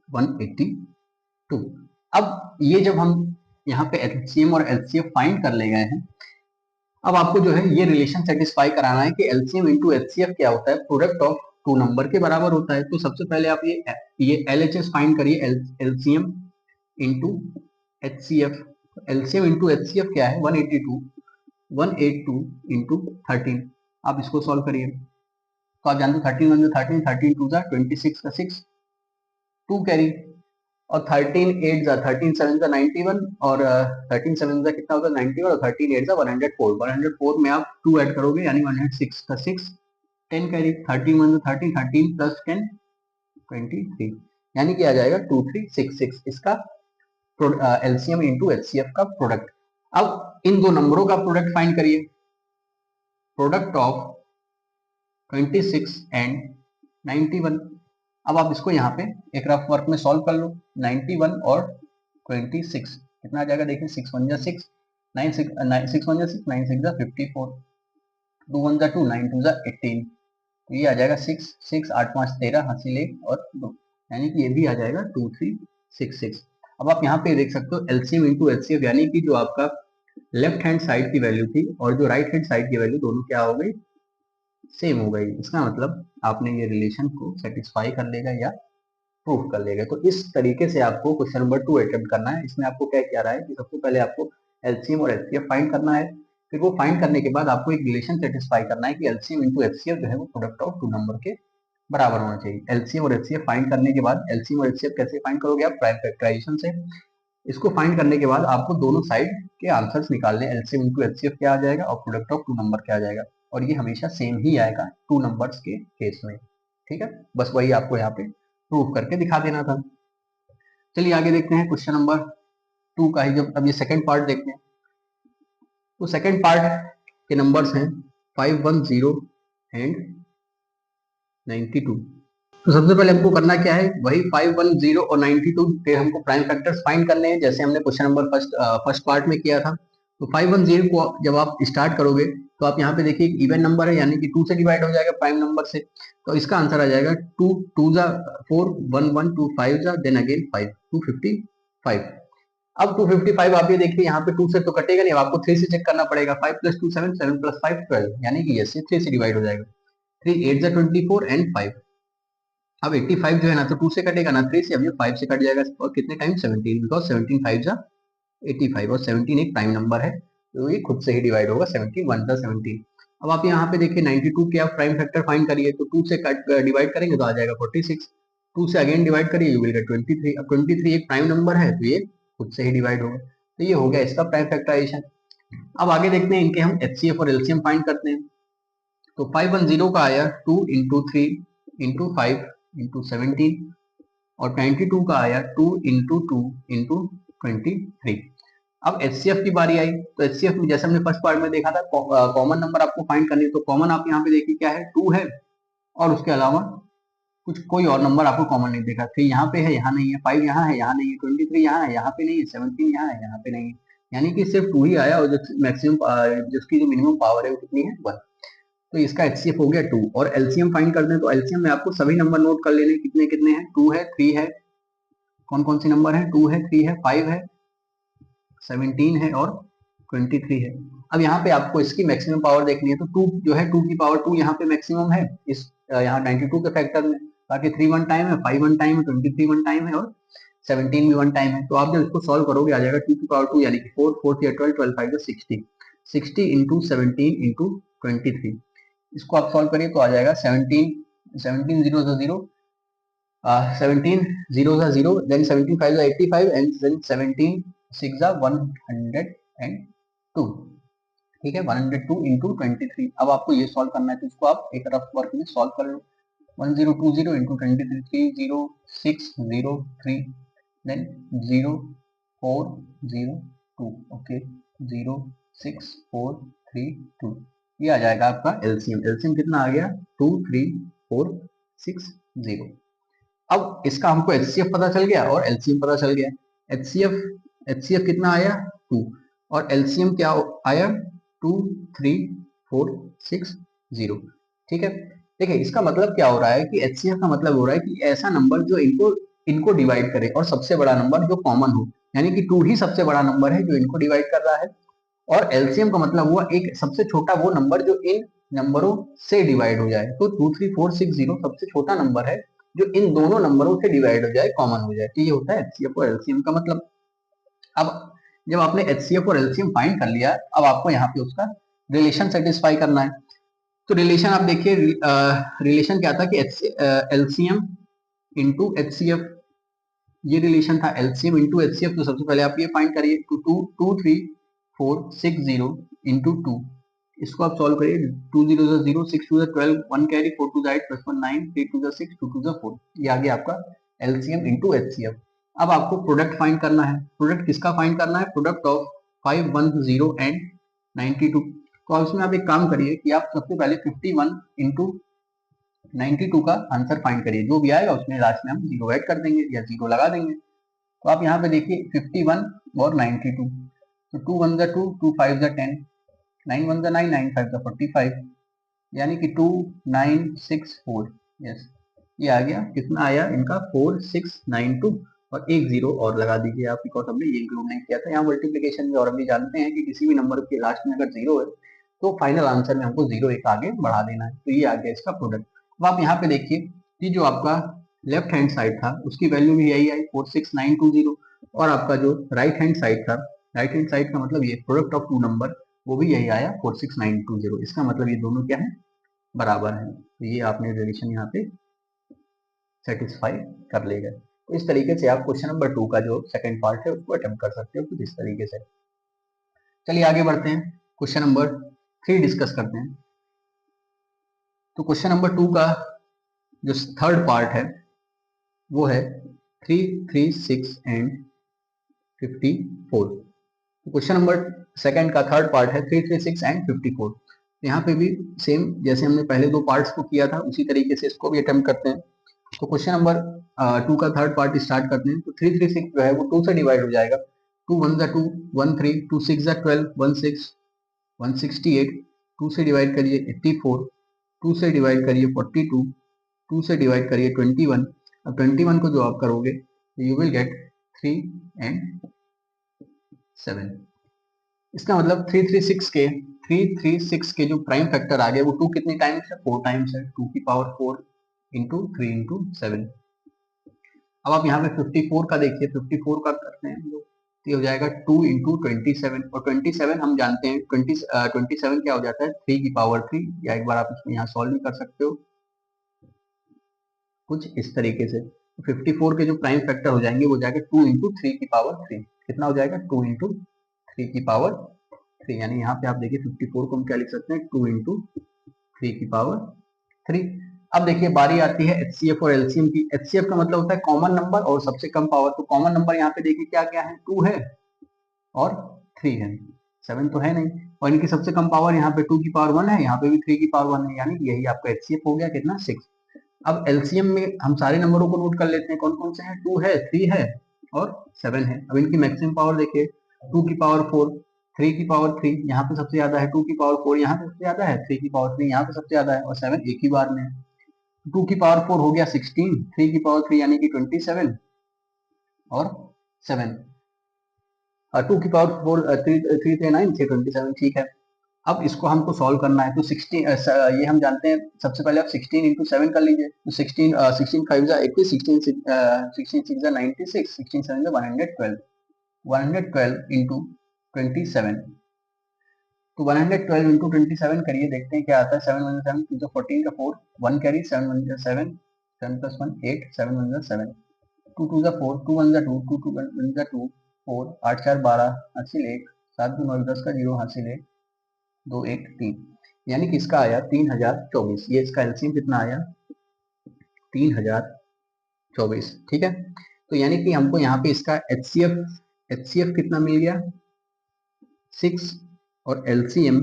182। अब ये जब हम यहाँ पे एलसीएम और एचसीएफ फाइंड कर ले गए हैं, अब आपको जो है ये रिलेशन सेटिस्फाई कराना है कि एलसीएम इंटू एचसीएफ क्या होता है, प्रोडक्ट ऑफ टू नंबर के बराबर होता है। तो सबसे पहले आप ये एलएचएस फाइंड करिए, LCM into HCF. LCM into HCF क्या है 182 इंटू 13। आप इसको सॉल्व करिए, तो आप जानते 13 1 13, 13 2 26 का 6, 2 कैरी, और 13 8 13 7 91, और 13 7 कितना होता है 91, और 13 8 104, 104 में आप 2 ऐड करोगे, यानी 106 का 6, 10 कैरी, 13 1 13, 13 प्लस 10 23, यानी कि आ जाएगा 2366 इसका एलसीएम इंटू एचसीएफ का प्रोडक्ट। अब इन दो नंबरों का प्रोडक्ट फाइंड करिए, प्रोडक्ट ऑफ 26 एंड 91। अब आप इसको यहाँ पे एक रफ वर्क में सॉल्व कर लो। 91 और 26 कितना आ जाएगा, देखिए 6 1 6, 9 6 6 1 6, 9 6 54, 2 1 2, 9 2 18, तो ये आ जाएगा 6 6 8 5 13, हासिल 1 और 2, यानी कि ये भी आ जाएगा 2366। अब आप यहाँ पे देख सकते हो एलसीएम इंटू एचसीएफ, यानी कि जो आपका लेफ्ट हैंड साइड की वैल्यू थी और जो राइट हैंड साइड की वैल्यू दोनों क्या हो गई, सेम हो गई। इसका मतलब आपने ये रिलेशन को सेटिस्फाई कर लेगा या प्रूफ कर लेगा। तो इस तरीके से आपको क्वेश्चन नंबर 2 अटेम्प्ट करना है। इसमें आपको क्या क्या रहा है कि सबसे पहले आपको एलसीएम और एचसीएफ फाइंड करना है, फिर वो फाइंड करने के बाद आपको एक रिलेशन सेटिस्फाई करना है कि एलसीएम इंटू एचसीएफ जो है वो प्रोडक्ट ऑफ टू नंबर के बराबर होना चाहिए। एलसीएम और एचसीएफ फाइंड करने के बाद, एलसीएम और एचसीएफ कैसे फाइंड करोगे आप, प्राइम फैक्टराइजेशन से। इसको फाइंड करने के बाद आपको दोनों साइड के आंसर्स निकालने, एलसीएम इंटू एचसीएफ क्या आ जाएगा और प्रोडक्ट ऑफ टू नंबर क्या आ जाएगा, और ये हमेशा सेम ही आएगा टू नंबर्स के केस में। ठीक है, बस वही आपको यहाँ पे प्रूव करके दिखा देना था। चलिए आगे देखते हैं क्वेश्चन नंबर 2 का ही, जब अब ये सेकंड पार्ट देखते हैं। तो सेकंड पार्ट के नंबर्स हैं 510 एंड 92। तो सबसे पहले हमको करना क्या है, वही 510 और 92 के हमको प्राइम फैक्टर्स फाइंड करने हैं, जैसे हमने क्वेश्चन नंबर फर्स्ट पार्ट में किया था। तो 510 को जब आप स्टार्ट करोगे तो आप यहाँ पे देखिए एक इवन नंबर है, यानी कि 2 से डिवाइड हो जाएगा प्राइम नंबर से, तो इसका आंसर आ जाएगा 2 2 जा 4, 1 1 2 5 जा, देन अगेन 5, 255। अब 255 आप ये देखिए यहाँ पे 2 से तो कटेगा नहीं, अब आपको 3 से चेक करना पड़ेगा। 5 + 2 7, 7 + 5 12, यानी कि ये 3 से डिवाइड हो जाएगा। 3 8 जा 24 एंड 5। अब 85 जो है ना तो 2 से कटेगा ना 3 से, अब ये 5 से कट जाएगा, और कितने टाइम 17, बिकॉज 17 5 जा 85 और 17 एक प्राइम नंबर है, तो ये खुद से ही डिवाइड होगा। 17 1 जा 17। अब आप यहाँ पे देखिए 92 के आप प्राइम फैक्टर फाइंड करिए, तो 2 से डिवाइड करेंगे तो आ जाएगा 46, 2 से अगेन डिवाइड करिए यू विल गेट 23। अब 23 एक प्राइम नंबर है तो ये खुद से ही डिवाइड होगा, तो ये हो गया इसका प्राइम फैक्टराइजेशन। अब आगे देखते हैं इनके हम एचसीएफ और एलसीएम फाइंड करते हैं। तो 510 का आया 2 × 3 × 5 × 17, और 92 का आया 2 × 2 × 23। अब एचसीएफ की बारी आई, तो एचसीएफ में जैसे हमने फर्स्ट पार्ट में देखा था कॉमन नंबर आपको फाइंड करनी है, तो कॉमन आप यहाँ पे देखिए क्या है, 2 है, और उसके अलावा कुछ कोई और नंबर आपको कॉमन नहीं देखा। 3 यहाँ पे है, यहाँ नहीं है, 5 यहाँ है, यहाँ नहीं है, 23 यहाँ है, यहाँ पे नहीं है, 17 यहाँ है, यहाँ पे नहीं है, यानी कि सिर्फ 2 ही आया, और जो मैक्सिमम जिसकी जो मिनिमम पावर है वो कितनी है, 1। तो इसका एचसीएफ हो गया 2। और एलसीएम फाइंड करते हैं, तो एलसीएम में आपको सभी नंबर नोट कर लेने, कितने कितने हैं, 2 है, 3 है, कौन कौन से नंबर है, 2 है, 3 है, 5 है, 17 है और 23 है। अब यहाँ पे आपको इसकी मैक्सिमम पावर देखनी है, तो 2 जो है 2 की पावर 2 यहाँ पे मैक्सिमम है इस यहाँ 92 के फैक्टर में, बाकी 3 1 टाइम है, 5 1 टाइम है, 23 1 टाइम है और 17 भी 1 टाइम है। तो आप जब इसको सॉल्व करोगे आ जाएगा 2 की पावर 2, यानी कि 4 4 3 12 12 5 60, 60 × 17 × 23। इसको आप सॉल्व करिए तो आ जाएगा 17 17 0 0 17 0 0, देन 17 5 85 एंड देन 17 6 102। ठीक है, 102 × 23। अब आपको ये सॉल्व करना है, तो इसको आप एक रफ वर्क में सॉल्व कर लो। 1020 × 23 30603, देन 0402, ओके 06432, ये आ जाएगा आपका एलसीएम। एलसीएम कितना आ गया, 23460। अब इसका हमको एचसीएफ पता चल गया और एलसीएम पता चल गया। एचसीएफ कितना आया, 2, और एलसीएम क्या आया, 23460। ठीक है, देखिए इसका मतलब क्या हो रहा है कि एचसीएफ का मतलब हो रहा है कि ऐसा नंबर जो इनको डिवाइड करे और सबसे बड़ा नंबर जो कॉमन हो, यानी कि 2 ही सबसे बड़ा नंबर है जो इनको डिवाइड कर रहा है। और एलसीएम का मतलब हुआ एक सबसे छोटा वो नंबर जो इन नंबरों से डिवाइड हो जाए। तो 23460 सबसे छोटा नंबर है जो इन दोनों नंबरों से डिवाइड हो जाए, कॉमन हो जाए, तो ये होता है एचसीएफ और एलसीएम का मतलब। अब जब आपने एचसीएफ और एलसीएम फाइंड कर लिया, अब आपको यहाँ पे उसका रिलेशन सेटिस्फाई करना है। तो रिलेशन आप देखिए, रिलेशन क्या था कि एलसीएम इंटू एचसीएफ, ये रिलेशन था एलसीएम इंटू एचसीएफ। तो सबसे पहले आप ये फाइंड करिए, 23460 इंटू 2, इसको आप सॉल्व करिए। 2 0 0, 6 2 12, 1 कैरी, 4 2 8 +1 9, 3 2 6, 2 2 4, ये आ गया आपका एलसीएम इंटू एचसीएफ। अब आपको प्रोडक्ट फाइंड करना है। प्रोडक्ट किसका फाइंड करना है, प्रोडक्ट ऑफ 510 एंड 92। तो इसमें आप एक काम करिए कि आप सबसे पहले 51 इंटू 92 का आंसर फाइंड करिए, जो भी आएगा उसमें लास्ट में हम 0 ऐड कर देंगे या 0 लगा देंगे। तो आप यहाँ पे देखिए 51 और 92, तो 2 1 जा 2, 2 5 जा 10, 9 1 जा 9, 9 5 जा 45, यानी कि 2964। यस, ये आ गया, कितना आया इनका 4692, और एक 0 और लगा दीजिए आप, बिकॉज हमने ये इंक्लूड नहीं किया था यहाँ मल्टीप्लिकेशन में। और हम भी जानते हैं कि किसी भी नंबर के लास्ट में अगर 0 है तो फाइनल आंसर में हमको 0 एक आगे बढ़ा देना है। तो ये आ गया इसका प्रोडक्ट। अब आप यहाँ पे देखिए कि जो आपका लेफ्ट हैंड साइड था उसकी वैल्यू भी यही आई 46920, और आपका जो राइट हैंड साइड था, राइट हैंड साइड का मतलब ये प्रोडक्ट ऑफ टू नंबर, वो भी यही आया 46920। इसका मतलब ये दोनों क्या है, बराबर है। तो ये आपने रिलेशन यहाँ पे सेटिस्फाई कर लेगा। तो इस तरीके से आप क्वेश्चन नंबर 2 का जो सेकंड पार्ट है उसको अटेम्प्ट कर सकते हो कुछ इस तरीके से। चलिए आगे बढ़ते हैं, क्वेश्चन नंबर 3 डिस्कस करते हैं। तो क्वेश्चन नंबर 2 का जो थर्ड पार्ट है वो है 3, 3, 6 एंड 54। तो क्वेश्चन नंबर सेकंड का थर्ड पार्ट है 3, 3, 6 एंड 54। यहाँ पे भी सेम जैसे हमने पहले दो पार्ट्स को किया था उसी तरीके से इसको भी अटेम्प्ट करते हैं। तो क्वेश्चन नंबर 2 का थर्ड पार्ट स्टार्ट करते हैं। तो 3, 3, 6 जो है वो 2 से डिवाइड हो जाएगा। 2 1 जा 2, 1 3, 2 6 जा 12, 1 6, 168, 2 से डिवाइड करिए 84, 2 से डिवाइड करिए 42, 2 से डिवाइड करिए 21। अब 21 को जो आप करोगे यू विल गेट 3 एंड 7। इसका मतलब 336 के जो प्राइम फैक्टर आ गए वो 2 कितने टाइम्स है, 4 टाइम्स है, 2 की पावर 4 इंटू 3 इंटू 7। अब आप यहाँ पे 54 का देखिए, 54 का करते हैं तो ये हो जाएगा 2 इंटू 27, और 27 हम जानते हैं 27 क्या हो जाता है 3 की पावर 3, या एक बार आप इसको यहाँ सॉल्व भी कर सकते हो कुछ इस तरीके से। 54 के जो प्राइम फैक्टर हो जाएंगे वो जाएगा 2 इंटू 3 की पावर 3, कितना हो जाएगा 2 इंटू 3 की पावर 3, यानी यहाँ पे आप देखिए 54 को हम क्या लिख सकते हैं 2 इंटू 3 की पावर 3। अब देखिए बारी आती है एचसीएफ और एलसीएम की। एचसीएफ का मतलब होता है कॉमन नंबर और सबसे कम पावर। तो कॉमन नंबर यहाँ पे देखिए क्या क्या है, 2 है और 3 है, 7 तो है नहीं, और इनकी सबसे कम पावर यहाँ पे 2 की पावर 1 है, यहाँ पे भी 3 की पावर 1 है, यानी यही आपका एचसीएफ हो गया कितना 6। अब एलसीएम में हम सारे नंबरों को नोट कर लेते हैं, कौन कौन से हैं, 2 है, 3 है और 7 है। अब इनकी मैक्सिमम पावर देखिए 2 की पावर 4, 3 की पावर 3, यहाँ पे सबसे ज्यादा है, 2 की पावर 4 यहाँ पे सबसे ज्यादा है, 3 की पावर 3 यहाँ पे सबसे ज्यादा है, और 7 एक ही बार में है। 2 की पावर 4 हो गया 16, 3 की पावर 3 यानी कि 27 और 7, 2 की पावर 4 3 3 9 6 27, ठीक है। अब इसको हमको सॉल्व करना है। तो 16 ये हम जानते हैं, सबसे पहले आप 16 इंटू 7 कर लीजिए। तो 16 5 जा 80, 16 6 जा 96, 16 7 जा 112, 112 इंटू 27। तो 112 इंटू 27 करिए, देखते हैं क्या आता है। 7 1 7, 2 14 का 4, 1 कैरी, 7 1 7, 7 प्लस 1 8, 7 1 7, 2 2 4, 2 1 2, 2 2 1 2, 4 8 4 12 हासिल 1, 7 2 9 10 का 0 हासिल 1, 2 1 3, यानी कि इसका आया 3024। ये इसका एलसीएम कितना आया 3024, ठीक है। तो यानी कि हमको यहाँ पे इसका एचसीएफ कितना मिल गया 6, और एलसीएम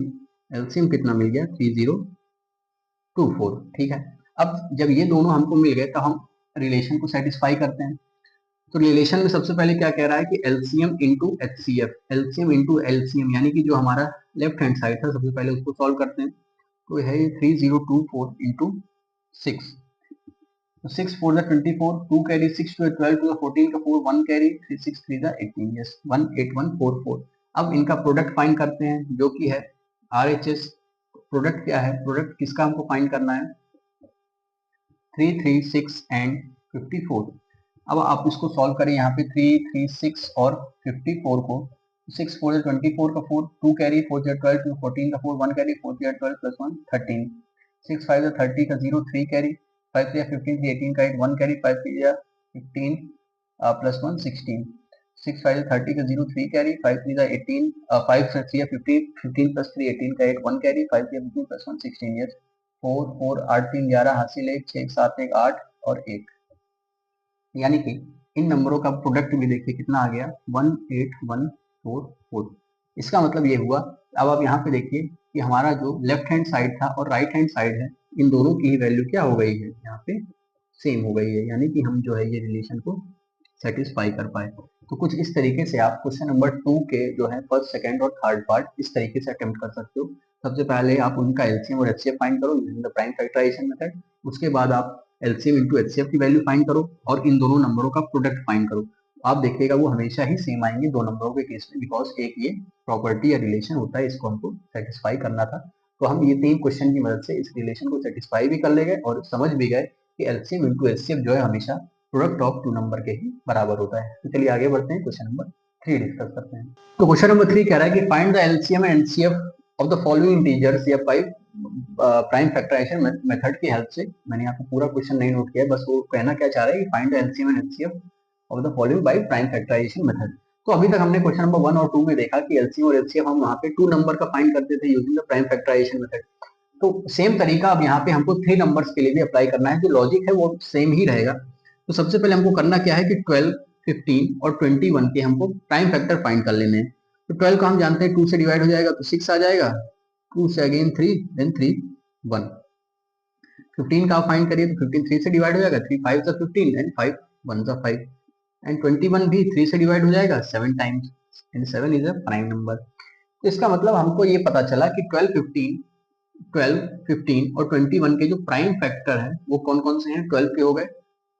कितना मिल गया 3024, ठीक है। अब जब ये दोनों हमको मिल गए तो हम रिलेशन को सेटिस्फाई करते हैं। तो रिलेशन में सबसे पहले क्या कह रहा है कि LCM into HCF, LCM into LCM, यानी कि जो हमारा लेफ्ट हैंड साइड था सबसे पहले उसको सॉल्व करते हैं। तो है 3024 इंटू 6, तो 6 4 जा 24, 2 कैरी, 6 2 12, 2 14 का 4, 1 कैरी, 3 6 3 जा 18, यस 18144। अब इनका प्रोडक्ट फाइंड करते हैं जो कि है आरएचएस। प्रोडक्ट क्या है, प्रोडक्ट किसका हमको फाइंड करना है 3 3 6 एंड 54। अब आप इसको सॉल्व करें, यहाँ पे 3 3 6 और 54 को, 6 4 24 का 4, 2 कैरी, 4 12, 2 14 का 4, 1 कैरी, 4 12 प्लस 1 13, 6 5 30 का 0, 3 कैरी, 5 3 15 18 का 8, 1 कैरी, 5 3 15 प्लस 1 16, 6 5 30 का 0, 3 कैरी, 5 3 18, 5 3 15 15 प्लस 3 18 का 8, 1 कैरी, 5 3 15 प्लस 1 16, यस 4 4 8 3 11 हासिल 1, 6 7 1 8 और 1, यानी कि इन नंबरों का प्रोडक्ट भी देखिए कितना आ गया 18144। इसका मतलब ये हुआ। अब आप यहाँ पे देखिए कि हमारा जो लेफ्ट हैंड साइड था और राइट हैंड साइड है इन दोनों की ही वैल्यू क्या हो गई है, यहाँ पे सेम हो गई है, यानी कि हम जो है ये रिलेशन को सेटिस्फाई कर पाए। तो कुछ इस तरीके से आप क्वेश्चन नंबर 2 के जो है फर्स्ट, सेकंड और थर्ड पार्ट इस तरीके से अटेम्प्ट कर सकते हो। सबसे पहले आप उनका एलसीएम और एचसीएफ फाइंड करो using the prime factorisation method. उसके बाद आप एलसीएम इंटू एचसीएफ की वैल्यू फाइंड करो और इन दोनों नंबरों का प्रोडक्ट फाइंड करो। आप देखिएगा वो हमेशा ही सेम आएंगे दो नंबरों के केस में, बिकॉज एक ये प्रॉपर्टी या रिलेशन होता है, इसको हमको सेटिस्फाई करना था। तो हम ये 3 क्वेश्चन की मदद से इस रिलेशन को सेटिस्फाई भी कर ले गए और समझ भी गए कि एलसीएम इंटू एचसीएफ जो है हमेशा प्रोडक्ट ऑफ 2 नंबर के ही बराबर होता है। तो चलिए आगे बढ़ते हैं, क्वेश्चन नंबर 3 डिस्कस करते हैं। तो क्वेश्चन नंबर 3 कह रहा है कि find the LCM and HCF of the following integers या 5 प्राइम फैक्टराइजेशन मेथड की हेल्प से। मैंने यहाँ पे पूरा क्वेश्चन नहीं नोट किया, बस वो कहना क्या चाह रहा है कि find the LCM and HCF of the following by prime factorisation method. तो अभी तक हमने क्वेश्चन नंबर 1 और 2 में देखा कि एलसीएम और एचसीएफ हम वहाँ पे 2 नंबर का फाइंड करते थे using the prime factorisation method. तो सेम तरीका अब यहाँ पे हमको 3 नंबर्स के लिए भी अप्लाई करना है, जो लॉजिक है वो सेम ही रहेगा। तो सबसे पहले हमको करना क्या है कि 12, 15 और 21 के हमको प्राइम फैक्टर फाइंड कर लेने हैं। तो 12 का हम जानते हैं 2 से डिवाइड हो जाएगा तो 6 आ जाएगा, 2 से अगेन 3, देन 3 1। 15 का फाइंड करिए तो 15 3 से डिवाइड हो जाएगा, 3 5 से 15 एंड 5 1 से 5। एंड 21 भी 3 से डिवाइड हो जाएगा 7 times and 7 is a prime number. तो इसका मतलब हमको ये पता चला कि 12, 15 और 21 के जो प्राइम फैक्टर है वो कौन कौन से हैं। 12 के हो गए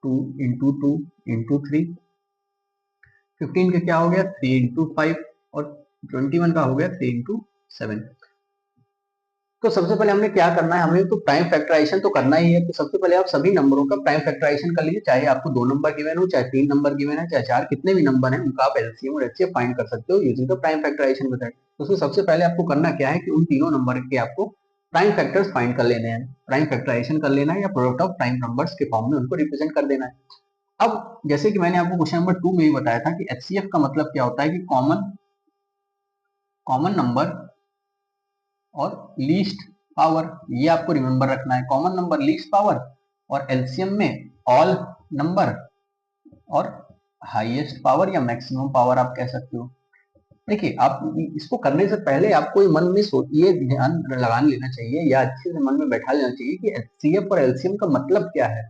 2 इंटू 2 इंटू 3, 15 के क्या हो गया 3 इंटू 5 और 21 का हो गया 3 इंटू 7। तो सबसे पहले हमने क्या करना है, हमें तो प्राइम फैक्टराइजेशन तो करना ही है। तो सबसे पहले आप सभी नंबरों का प्राइम फैक्टराइजेशन कर लीजिए, चाहे आपको 2 नंबर गिवन हो, चाहे 3 नंबर गिवन है, चाहे 4, कितने भी नंबर हैं उनका आप एलसीएम और एचसीएफ फाइंड कर सकते हो using the prime factorisation method. तो सबसे पहले आपको करना क्या है कि उन तीनों नंबर के आपको प्राइम फैक्टर्स फाइंड कर लेने हैं, प्राइम फैक्टराइजेशन कर लेना है या प्रोडक्ट ऑफ प्राइम नंबर्स के फॉर्म में उनको रिप्रेजेंट कर देना है। अब जैसे कि मैंने आपको क्वेश्चन नंबर 2 में ही बताया था कि एचसीएफ का मतलब क्या होता है कि कॉमन नंबर और लीस्ट पावर, ये आपको रिमेंबर रखना है। कॉमन नंबर, लीस्ट पावर, और एलसीएम में ऑल नंबर और हाईएस्ट पावर या मैक्सिमम पावर आप कह सकते हो। देखिए, आप इसको करने से पहले आपको मन में ये ध्यान लगा लेना चाहिए या अच्छे से मन में बैठा लेना चाहिए कि एचसीएफ और एलसीएम का मतलब क्या है।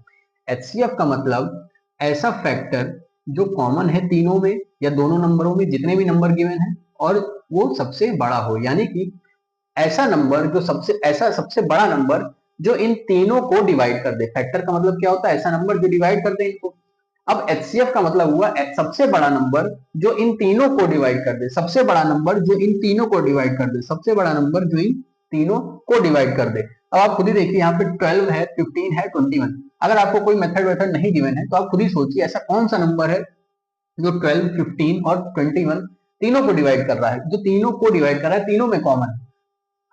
एचसीएफ का मतलब ऐसा फैक्टर जो कॉमन है तीनों में या दोनों नंबरों में, जितने भी नंबर गिवन है, और वो सबसे बड़ा हो, यानी कि ऐसा नंबर जो सबसे बड़ा नंबर जो इन तीनों को डिवाइड कर दे। फैक्टर का मतलब क्या होता है, ऐसा नंबर जो डिवाइड कर दे इनको। अब एचसीएफ का मतलब हुआ सबसे बड़ा नंबर जो इन तीनों को डिवाइड कर दे, सबसे बड़ा नंबर जो इन तीनों को डिवाइड कर दे, सबसे बड़ा नंबर जो इन तीनों को डिवाइड कर दे। अब आप खुद ही देखिए, यहाँ पे 12 है, 15 है, 21। अगर आपको कोई मेथड नहीं गिवन है तो आप खुद ही सोचिए ऐसा कौन सा नंबर है जो 12, 15 और 21 तीनों को डिवाइड कर रहा है, जो तीनों को डिवाइड कर रहा है, तीनों में कॉमन है।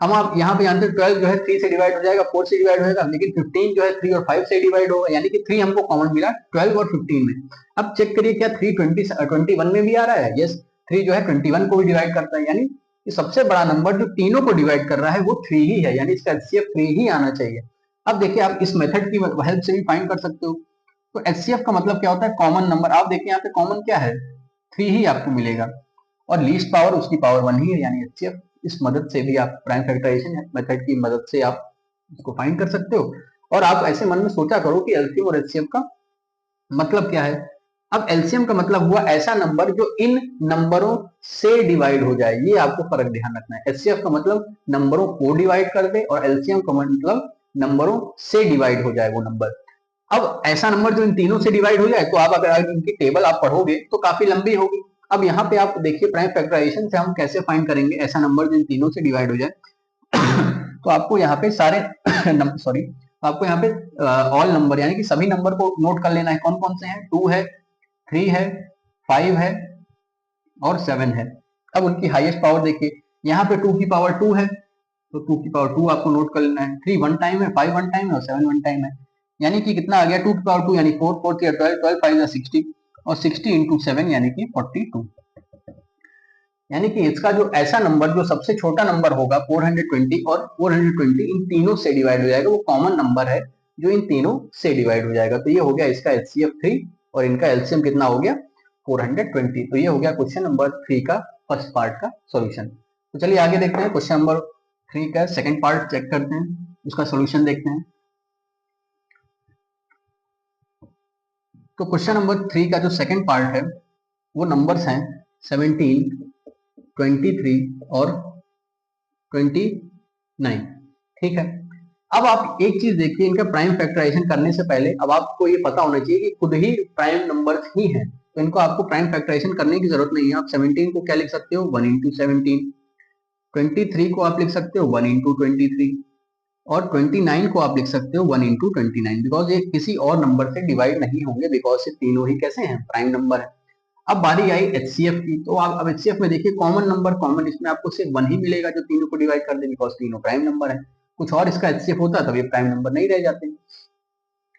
हम आप यहाँ पे जानते हैं 12 जो है 3 से डिवाइड हो जाएगा, 4 से डिवाइड होगा, लेकिन 15 जो है 3 और 5 से डिवाइड होगा, यानी कि 3 हमको कॉमन मिला 12 और 15 में। अब चेक करिए क्या 3 21 में भी आ रहा है। यस, 3 जो है 21 को भी डिवाइड करता है, यानी कि सबसे बड़ा नंबर जो तीनों को डिवाइड कर रहा है वो 3 ही है, यानी इसका एचसीएफ 3 ही आना चाहिए। अब देखिए, आप इस मेथड की हेल्प से भी फाइंड कर सकते हो। तो एचसीएफ का मतलब क्या होता है, कॉमन नंबर। आप देखिए यहाँ पे कॉमन क्या है, 3 ही आपको मिलेगा, और लीस्ट पावर उसकी पावर 1 ही है, यानी एचसीएफ। इस मदद से भी आप प्राइम फैक्टराइजेशन मेथड की मदद से आप इसको फाइंड कर सकते हो। और आप ऐसे मन में सोचा करो कि एलसीएम और एचसीएफ का मतलब क्या है। अब एलसीएम का मतलब हुआ ऐसा नंबर जो इन नंबरों से डिवाइड हो जाए, ये आपको फर्क ध्यान रखना है। एचसीएफ का मतलब नंबरों को डिवाइड कर दे और एलसीएम का मतलब नंबरों से डिवाइड हो जाए वो नंबर। अब ऐसा नंबर जो इन तीनों से डिवाइड हो जाए, तो आप अगर इनकी टेबल आप पढ़ोगे तो काफी लंबी होगी। अब यहाँ पे आप देखिए प्राइम फैक्टराइजेशन से हम कैसे फाइंड करेंगे ऐसा नंबर जो इन तीनों से डिवाइड हो जाए। तो आपको यहाँ पे सारे आपको यहाँ पे ऑल नंबर यानी कि सभी नंबर को नोट कर लेना है। कौन कौन से हैं, 2 है, 3 है, 5 है और 7 है। अब उनकी हाईएस्ट पावर देखिए, यहाँ पे 2 की पावर 2 है, तो 2 की पावर 2 आपको नोट कर लेना है। 3 1 टाइम है, 5 1 टाइम है और 7 1 टाइम है, यानी कि कितना आ गया 2 की पावर 2 यानी 4 4 3 12 12 5 60 और 60 इंटू 7 यानी कि 42। यानी कि इसका जो ऐसा नंबर जो सबसे छोटा नंबर होगा 420 और 420 इन तीनों से डिवाइड हो जाएगा, वो कॉमन नंबर है जो इन तीनों से डिवाइड हो जाएगा। तो ये हो गया इसका एचसीएफ 3 और इनका एलसीएम कितना हो गया 420। तो ये हो गया क्वेश्चन नंबर 3 का फर्स्ट पार्ट का सॉल्यूशन। तो चलिए आगे देखते हैं, क्वेश्चन नंबर 3 का सेकंड पार्ट चेक करते हैं, उसका सॉल्यूशन देखते हैं। तो क्वेश्चन नंबर 3 का जो सेकंड पार्ट है वो नंबर्स हैं 17, 23 और 29। ठीक है, अब आप एक चीज देखिए, इनका प्राइम फैक्टराइजेशन करने से पहले अब आपको ये पता होना चाहिए कि खुद ही प्राइम नंबर्स ही हैं, तो इनको आपको प्राइम फैक्टराइजेशन करने की जरूरत नहीं है। आप 17 को क्या लिख सकते हो, 1 इंटू 17, 23 को आप लिख सकते हो 1 इंटू 23 और 29 को आप लिख सकते हो 1 इंटू 29, बिकॉज ये किसी और नंबर से डिवाइड नहीं होंगे, बिकॉज ये तीनों ही कैसे हैं, प्राइम नंबर है। अब बारी आई एचसीएफ की, तो आप अब एचसीएफ में देखिए कॉमन नंबर कॉमन, इसमें आपको सिर्फ 1 ही मिलेगा जो तीनों को डिवाइड कर दे, बिकॉज तीनों प्राइम नंबर है। कुछ और इसका एचसीएफ होता तब ये प्राइम नंबर नहीं रह जाते।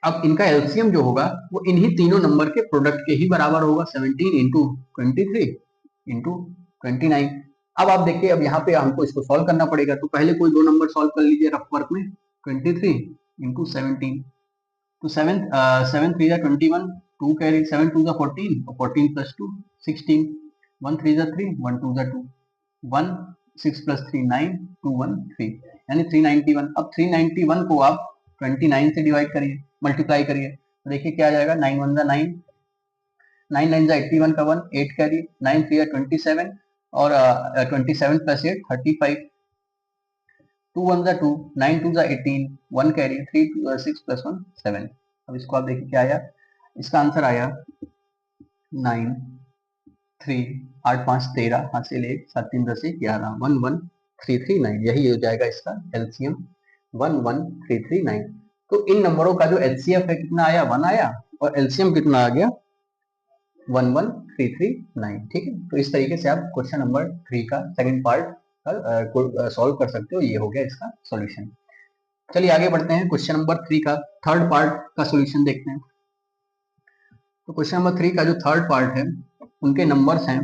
अब इनका एलसीएम जो होगा वो इन्हीं तीनों नंबर के प्रोडक्ट के ही बराबर होगा, 17 इंटू 23 इंटू 29। अब आप देखिए, अब यहाँ पे हमको इसको सॉल्व करना पड़ेगा, तो पहले कोई दो नंबर सॉल्व कर लीजिए रफ वर्क में। 23 इंटू 17, तो 7 3 21, 2 कैरी, 7 2 14 और 14 प्लस 2 16, 1 3 3, 1 2 2, 1 6 प्लस 3 9, 2 1 3, यानी 391। अब 391 को आप 29 से डिवाइड करिए, मल्टीप्लाई करिए, तो देखिए क्या आ जाएगा, 9 1 9, 9 9 81 का 1, 8 कैरी, 9 3 27 और 27 प्लस 8 35, 2 1 2, 9 2 18, 1 कैरी, 3 6 प्लस 1 7। अब इसको आप देखिए क्या आया, इसका आंसर आया 9 3 8 5 13, हासिल 1 7 3 10 11, 11339, यही हो जाएगा इसका एलसीएम 11339। तो इन नंबरों का जो एचसीएफ है कितना आया, 1 आया, और एलसीएम कितना आ गया, 11339। ठीक है, तो इस तरीके से आप क्वेश्चन नंबर 3 का सेकंड पार्ट सॉल्व कर सकते हो। ये हो गया इसका सॉल्यूशन। चलिए आगे बढ़ते हैं, क्वेश्चन नंबर 3 का थर्ड पार्ट का सॉल्यूशन देखते हैं। तो क्वेश्चन नंबर 3 का जो थर्ड पार्ट है उनके नंबर्स हैं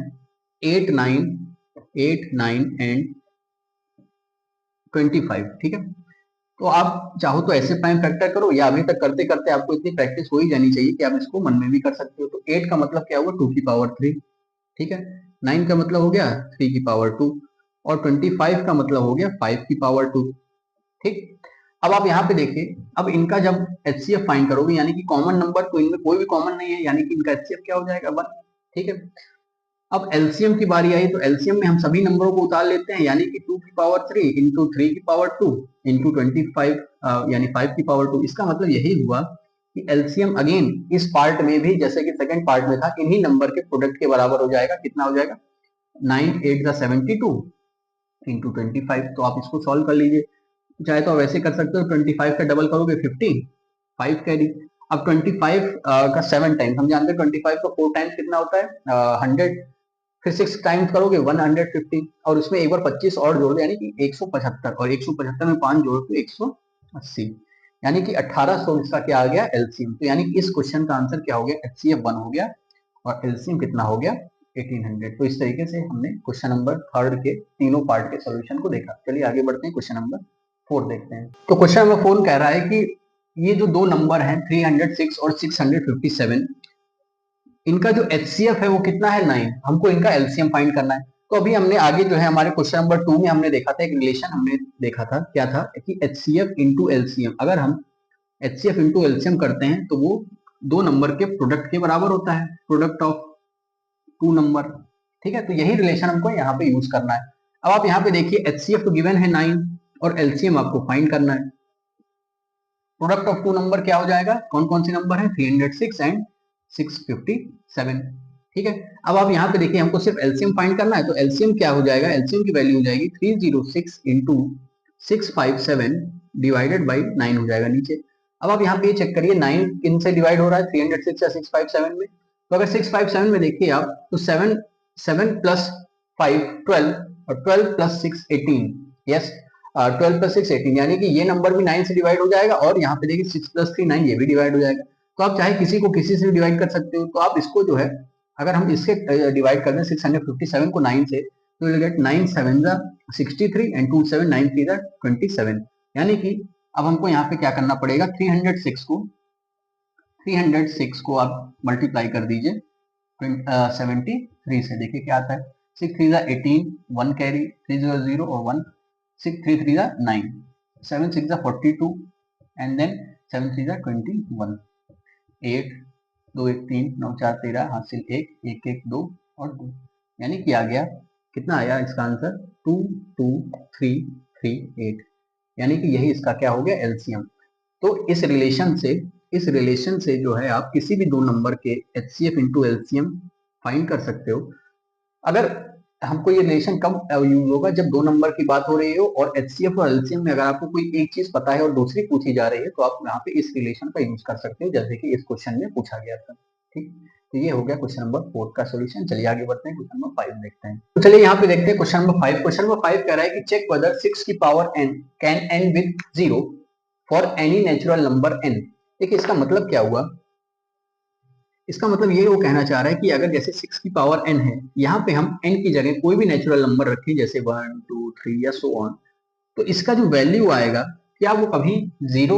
8 9 एंड 25। ठीक है, तो आप चाहो तो ऐसे प्राइम फैक्टर करो, या अभी तक करते करते आपको इतनी प्रैक्टिस हो ही जानी चाहिए कि आप इसको मन में भी कर सकते हो। तो 8 का मतलब क्या हुआ, 2 की पावर 3। ठीक है, 9 का मतलब हो गया 3 की पावर 2 और 25 का मतलब हो गया 5 की पावर 2। ठीक, अब आप यहाँ पे देखिए, अब इनका जब एचसीएफ फाइंड करोगे, यानी कि कॉमन नंबर तो इनमें कोई भी कॉमन नहीं है, यानी कि इनका एचसीएफ क्या हो जाएगा, 1। ठीक है, अब एलसीएम की बारी आई, तो एलसीएम में हम सभी नंबरों को उतार लेते हैं, यानी कि 2 की पावर 3 इंटू 3 की पावर 2 इंटू 25 यानी 5 की पावर 2। इसका मतलब यही हुआ कि एलसीएम अगेन इस पार्ट में भी जैसे कि सेकंड पार्ट में था, इन्हीं नंबर के प्रोडक्ट के बराबर हो जाएगा। कितना हो जाएगा, 9 8 72 इंटू 25। तो आप इसको सॉल्व कर लीजिए, चाहे तो आप वैसे कर सकते हो, 25 का डबल करोगे 50, 5 कैरी। अब 25 का 7 टाइम्स, हम जानते हैं 25 का 4 टाइम्स कितना होता है 100, फिर 6 टाइम्स करोगे 150, और उसमें एक बार 25 और जोड़ दो, यानी कि 175, और 175 में 5 जोड़ तो 180, यानी कि 1800 इसका क्या आ गया, एलसीएम। तो यानी कि इस क्वेश्चन का आंसर क्या हो गया, एचसीएफ 1 हो गया और एलसीएम कितना हो गया, 1800। तो इस तरीके से हमने क्वेश्चन नंबर थर्ड के तीनों पार्ट के सॉल्यूशन को देखा। चलिए आगे बढ़ते हैं, क्वेश्चन नंबर 4 देखते हैं। तो क्वेश्चन नंबर 4 कह रहा है कि ये जो दो नंबर हैं 306 और 657, इनका जो एचसीएफ है वो कितना है, 9। हमको इनका एलसीएम फाइंड करना है। तो अभी हमने आगे जो है हमारे क्वेश्चन नंबर 2 में हमने देखा था, एक रिलेशन हमने देखा था, क्या था कि एचसीएफ इंटू एलसीएम, अगर हम एचसीएफ इंटू एलसीएम करते हैं तो वो दो नंबर के प्रोडक्ट के बराबर होता है, प्रोडक्ट ऑफ 2 नंबर। ठीक है, तो यही रिलेशन हमको यहाँ पे यूज करना है। अब आप यहाँ पे देखिए, एचसीएफ तो गिवन है 9 और एलसीएम आपको फाइंड करना है। प्रोडक्ट ऑफ 2 नंबर क्या हो जाएगा, कौन कौन से नंबर है, 306 एंड 657। ठीक है, अब आप यहाँ पे देखिए, हमको सिर्फ एलसीएम फाइंड करना है, तो एलसीएम क्या हो जाएगा, एलसीएम की वैल्यू हो जाएगी 306 इंटू 657 डिवाइडेड बाई 9 हो जाएगा नीचे। अब आप यहाँ पे चेक करिए 9 किन से डिवाइड हो रहा है, 306 या 657 में। तो अगर 657 में देखिए आप, तो 7 प्लस 5 12 और 12 प्लस 6 18, यस 12 प्लस 6 18, यानी कि ये नंबर भी 9 से डिवाइड हो जाएगा, और यहाँ पे देखिए 6 प्लस 3 9, ये भी डिवाइड हो जाएगा। तो आप चाहे किसी को किसी से डिवाइड कर सकते हो। तो आप इसको जो है, अगर हम इसके डिवाइड कर दें 657 को 9 से, तो विल गेट 9 7 63 एंड 2 7 9 3 27, यानी कि अब हमको यहाँ पे क्या करना पड़ेगा, 306 को आप मल्टीप्लाई कर दीजिए 73 से, देखिए क्या आता है, 6 3 18, 1 कैरी, 3 0 0 और 1, 6 3 3 9, 7 6 42 एंड देन 7 3 21, 8 2 1 3 9 4 13 हासिल 1 1 1 2 और 2, यानी कि आ गया कितना आया इसका आंसर 2 2 3 3 8, यानी कि यही इसका क्या हो गया एलसीएम। तो इस रिलेशन से जो है आप किसी भी दो नंबर के एचसीएफ इंटू एलसीएम फाइंड कर सकते हो। अगर हमको ये रिलेशन कब यूज होगा, जब दो नंबर की बात हो रही हो और एचसीएफ और एलसीएम में अगर आपको कोई एक चीज पता है और दूसरी पूछी जा रही है तो आप यहाँ पे इस रिलेशन का यूज कर सकते हो, जैसे कि इस क्वेश्चन में पूछा गया था। ठीक, तो ये हो गया क्वेश्चन नंबर 4 का सॉल्यूशन। चलिए आगे बढ़ते हैं, क्वेश्चन नंबर 5 देखते हैं। तो चलिए यहाँ पे देखते हैं क्वेश्चन नंबर 5। क्वेश्चन नंबर 5 कह रहा है कि चेक वेदर 6 की power n can and with 0 for any natural number n। देखिए इसका मतलब क्या हुआ, इसका मतलब ये वो कहना चाह रहा है कि अगर जैसे 6 की पावर n है, यहाँ पे हम n की जगह कोई भी नेचुरल नंबर रखें जैसे 1 2 3 या सो ऑन, तो इसका जो वैल्यू आएगा क्या वो कभी जीरो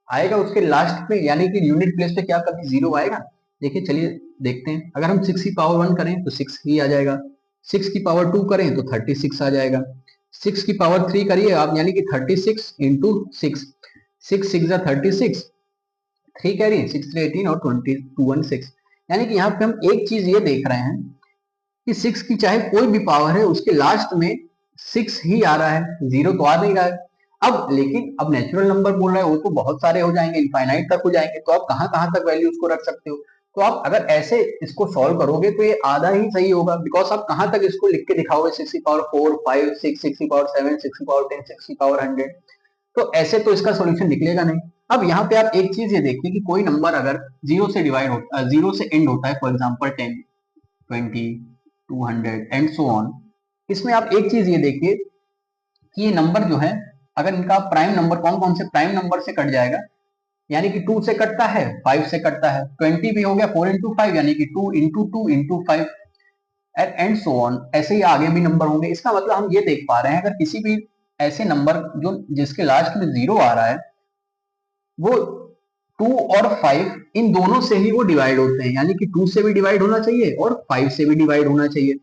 आएगा उसके लास्ट में, यानी कि यूनिट प्लेस पे क्या कभी जीरो आएगा। देखिए चलिए देखते हैं, अगर हम 6 की पावर 1 करें तो 6 ही आ जाएगा, 6 की पावर 2 करें तो 36 आ जाएगा, 6 की पावर 3 करिए आप यानी कि 36 इंटू 6, 6 6 36, 3 कह रही है 6 3 18 और 22 1 6, यानी कि यहाँ पे हम एक चीज ये देख रहे हैं कि 6 की चाहे कोई भी पावर है उसके लास्ट में 6 ही आ रहा है, जीरो तो आ नहीं रहा है। अब लेकिन अब नेचुरल नंबर बोल रहा है वो तो बहुत सारे हो जाएंगे, इनफाइनाइट तक हो जाएंगे, तो आप कहाँ कहाँ तक वैल्यू उसको रख सकते हो। तो आप अगर ऐसे इसको सॉल्व करोगे तो ये आधा ही सही होगा, बिकॉज आप कहाँ तक इसको लिख के दिखाओगे 6 की पावर 4 5 6 6 की पावर 7 6 की पावर 10 6 की पावर 100, तो ऐसे तो इसका सॉल्यूशन निकलेगा नहीं। अब यहाँ पे आप एक चीज ये देखिए कि कोई नंबर अगर जीरो से डिवाइड होता है, जीरो से एंड होता है, for example 10 20 200 and so on, इसमें आप एक चीज ये देखिए कि ये नंबर जो है अगर इनका प्राइम नंबर कौन कौन से प्राइम नंबर से कट जाएगा, यानी कि 2 से कटता है, 5 से कटता है, 20 भी हो गया 4 इंटू 5 यानी कि 2 into 2 into 5 and so on, ऐसे ही आगे भी नंबर होंगे। इसका मतलब हम ये देख पा रहे हैं अगर किसी भी ऐसे नंबर जो जिसके लास्ट में जीरो आ रहा है वो 2 और 5 इन दोनों से ही वो डिवाइड होते हैं, यानी कि 2 से भी डिवाइड होना चाहिए और 5 से भी डिवाइड होना चाहिए।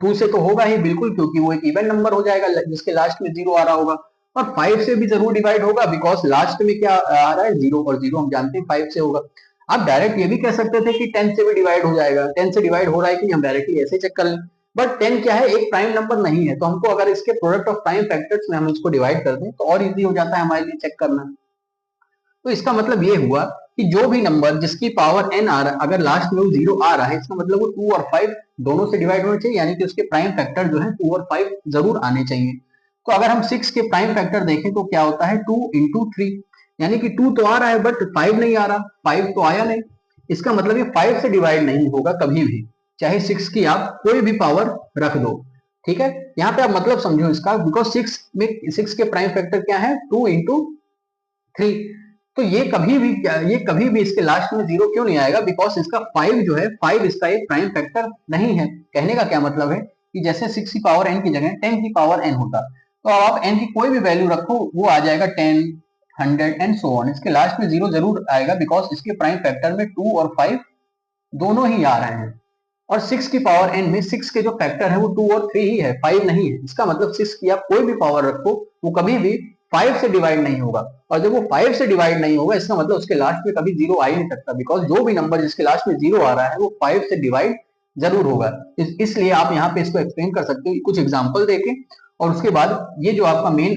2 से तो होगा ही बिल्कुल क्योंकि वो एक इवन नंबर हो जाएगा जिसके लास्ट में जीरो आ रहा होगा, और 5 से भी जरूर डिवाइड होगा बिकॉज लास्ट में क्या आ रहा है जीरो, और जीरो हम जानते हैं 5 से होगा। आप डायरेक्ट ये भी कह सकते थे कि 10 से भी डिवाइड हो जाएगा, 10 से डिवाइड हो रहा है कि हम डायरेक्टली ऐसे चेक कर लें, बट 10 क्या है एक प्राइम नंबर नहीं है, तो हमको अगर इसके प्रोडक्ट ऑफ प्राइम फैक्टर्स में हम इसको डिवाइड कर दें तो और इजी हो जाता है हमारे लिए चेक करना। तो इसका मतलब ये हुआ कि जो भी नंबर जिसकी पावर n आ रहा है अगर लास्ट में वो जीरो आ रहा है, इसका मतलब वो 2 और 5 दोनों से डिवाइड होना चाहिए, यानी कि उसके प्राइम फैक्टर जो है 2 और 5 जरूर आने चाहिए। तो अगर हम 6 के प्राइम फैक्टर देखें तो क्या होता है 2 इंटू 3, यानी कि 2 तो आ रहा है बट 5 नहीं आ रहा, 5 तो आया नहीं, इसका मतलब ये 5 से डिवाइड नहीं होगा कभी भी, चाहे 6 की आप कोई भी पावर रख दो। ठीक है, यहाँ पे आप मतलब समझो इसका, बिकॉज 6 के प्राइम फैक्टर क्या है 2 इंटू 3, तो ये कभी भी इसके लास्ट में जीरो क्यों नहीं आएगा, बिकॉज इसका 5 जो है 5 इसका एक प्राइम फैक्टर नहीं है। कहने का क्या मतलब है कि जैसे 6 की पावर n की जगह 10 की पावर n होता, तो अब आप n की कोई भी वैल्यू रखो वो आ जाएगा 10 100 एंड सो ऑन, इसके लास्ट में जीरो जरूर आएगा बिकॉज इसके प्राइम फैक्टर में 2 और 5 दोनों ही आ रहे हैं, और 6 की पावर n में 6 के जो फैक्टर है वो 2 और 3 ही है, 5 नहीं है। इसका मतलब 6 की आप कोई भी पावर रखो वो कभी भी 5 से डिवाइड नहीं होगा, और जब वो 5 से डिवाइड नहीं होगा इसका मतलब उसके लास्ट में कभी जीरो आ ही नहीं सकता, बिकॉज जो भी नंबर जिसके लास्ट में जीरो आ रहा है वो 5 से डिवाइड जरूर होगा। इसलिए आप यहाँ पे इसको एक्सप्लेन कर सकते हो कुछ एग्जाम्पल देके, और उसके बाद ये जो आपका मेन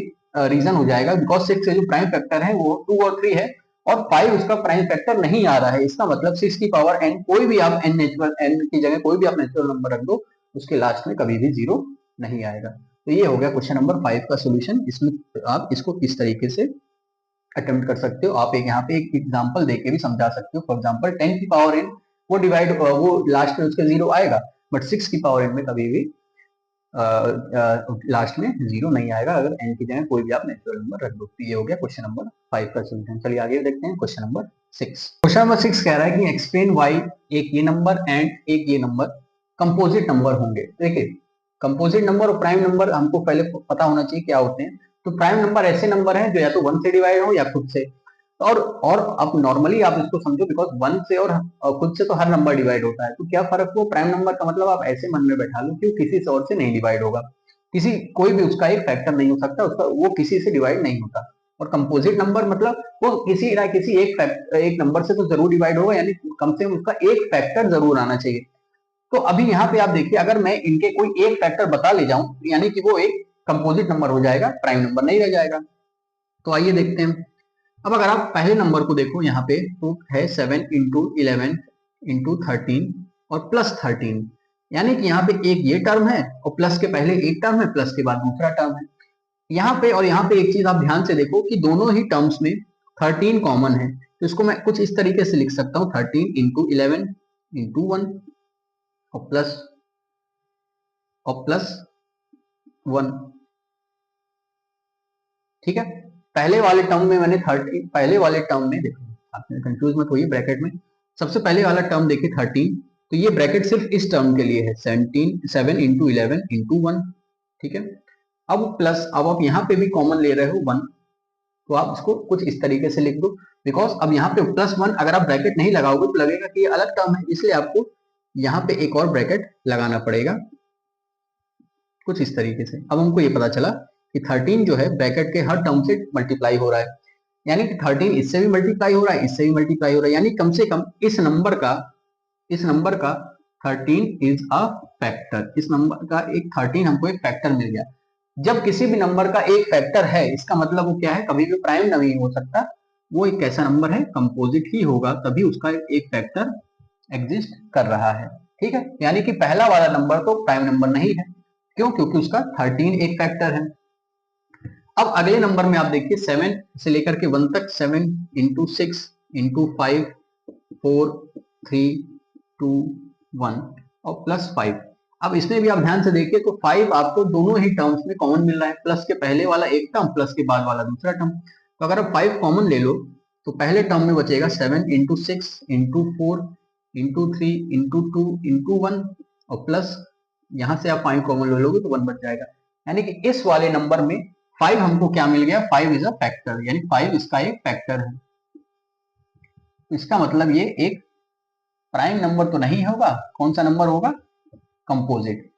रीजन हो जाएगा, बिकॉज 6 के जो प्राइम फैक्टर है वो 2 और 3 है और 5 उसका प्राइम फैक्टर नहीं आ रहा है, इसका मतलब 6 की पावर n कोई भी आप n नेचुरल n की जगह कोई भी आप नेचुरल नंबर रख दो उसके लास्ट में कभी भी जीरो नहीं आएगा। तो ये हो गया क्वेश्चन नंबर 5 का सॉल्यूशन। इसमें आप इसको किस तरीके से अटेम्प्ट कर सकते हो, आप यहाँ पे एक एग्जांपल देके भी समझा सकते हो। फॉर एग्जांपल 10 की पावर n वो डिवाइड वो लास्ट में उसके जीरो आएगा, बट 6 की पावर n में कभी भी लास्ट में जीरो नहीं आएगा अगर n की जगह कोई भी आप नेचुरल नंबर रख दो। तो ये हो गया क्वेश्चन नंबर 5 का सॉल्यूशन। चलिए आगे देखते हैं क्वेश्चन नंबर 6। क्वेश्चन नंबर 6 कह रहा है कि एक्सप्लेन वाई एक ये नंबर एंड एक ये नंबर कंपोजिट नंबर होंगे। देखिए कंपोजिट नंबर और प्राइम नंबर हमको पहले पता होना चाहिए क्या होते हैं। तो प्राइम नंबर ऐसे नंबर हैं जो या तो 1 से डिवाइड हो या खुद से, और अब नॉर्मली आप इसको समझो बिकॉज 1 से और खुद से तो हर नंबर डिवाइड होता है, तो क्या फर्क हो प्राइम नंबर का मतलब आप ऐसे मन में बैठा लो कि किसी से और से नहीं डिवाइड होगा, किसी कोई भी उसका एक फैक्टर नहीं हो सकता, उसका वो किसी से डिवाइड नहीं होता। और कंपोजिट नंबर मतलब वो किसी ना किसी एक नंबर से तो जरूर डिवाइड होगा, यानी कम से कम उसका एक फैक्टर जरूर आना चाहिए। तो अभी यहाँ पे आप देखिए, अगर मैं इनके कोई एक फैक्टर बता ले जाऊं, यानी कि वो एक कंपोजिट नंबर हो जाएगा, प्राइम नंबर नहीं रह जाएगा। तो आइए देखते हैं। अब अगर आप पहले नंबर को देखो यहाँ पे, तो है 7 इंटू 11 इंटू 13 और प्लस 13, यानी कि यहाँ पे एक ये टर्म है और प्लस के पहले एक टर्म है, प्लस के बाद दूसरा टर्म है यहाँ पे। और यहाँ पे एक चीज आप ध्यान से देखो कि दोनों ही टर्म्स में 13 कॉमन है, तो इसको मैं कुछ इस तरीके से लिख सकता हूँ, 13 इंटू 11 इंटू 1 और प्लस 1। ठीक है, पहले वाले टर्म में मैंने 13, पहले वाले टर्म में देखो, आप कंफ्यूज मत होइए, ब्रैकेट में सबसे पहले वाला टर्म देखिए 13, तो ये ब्रैकेट सिर्फ इस टर्म के लिए है, 7 इंटू 11 इंटू 1। ठीक है, अब प्लस, अब आप यहाँ पे भी कॉमन ले रहे हो 1, तो आप इसको कुछ इस तरीके से लिख दो, बिकॉज अब यहाँ पे प्लस 1 अगर आप ब्रैकेट नहीं लगाओगे तो लगेगा कि ये अलग टर्म है, इसलिए आपको यहाँ पे एक और ब्रैकेट लगाना पड़ेगा कुछ इस तरीके से। अब हमको ये पता चला कि 13 जो है ब्रैकेट के हर टर्म से मल्टीप्लाई हो रहा है, यानी कि 13 इससे भी मल्टीप्लाई हो रहा है, इससे भी मल्टीप्लाई हो रहा है, यानी कम से कम इस नंबर का 13 इज अ फैक्टर, इस नंबर का एक 13 हमको एक फैक्टर मिल गया। जब किसी भी नंबर का एक फैक्टर है, इसका मतलब वो क्या है, कभी भी प्राइम नहीं हो सकता, वो एक कैसा नंबर है, कंपोजिट ही होगा, तभी उसका एक फैक्टर एग्जिस्ट कर रहा है। ठीक है, यानी कि पहला वाला नंबर तो प्राइम नंबर नहीं है, क्यों, क्योंकि उसका 13 एक फैक्टर है। अब अगले नंबर में आप देखिए 7 से लेकर के 1 तक, 7 इंटू 6 इंटू 5 4 3 2 1 और प्लस 5। अब इसमें भी आप ध्यान से देखिए तो 5 आपको दोनों ही टर्म्स में कॉमन मिल रहा है, प्लस के पहले वाला एक टर्म, प्लस के बाद वाला दूसरा टर्म। तो अगर आप 5 कॉमन ले लो तो पहले टर्म में बचेगा 7 into 6 into 4 into 3 into 2 into 1 और प्लस यहां से आप 5 कॉमन ले लोगे तो 1 बच जाएगा, यानी कि इस वाले नंबर में 5 हमको क्या मिल गया, 5 इज अ फैक्टर, यानी 5 इसका एक फैक्टर है। इसका मतलब ये एक प्राइम नंबर तो नहीं होगा, कौन सा नंबर होगा, कंपोजिट।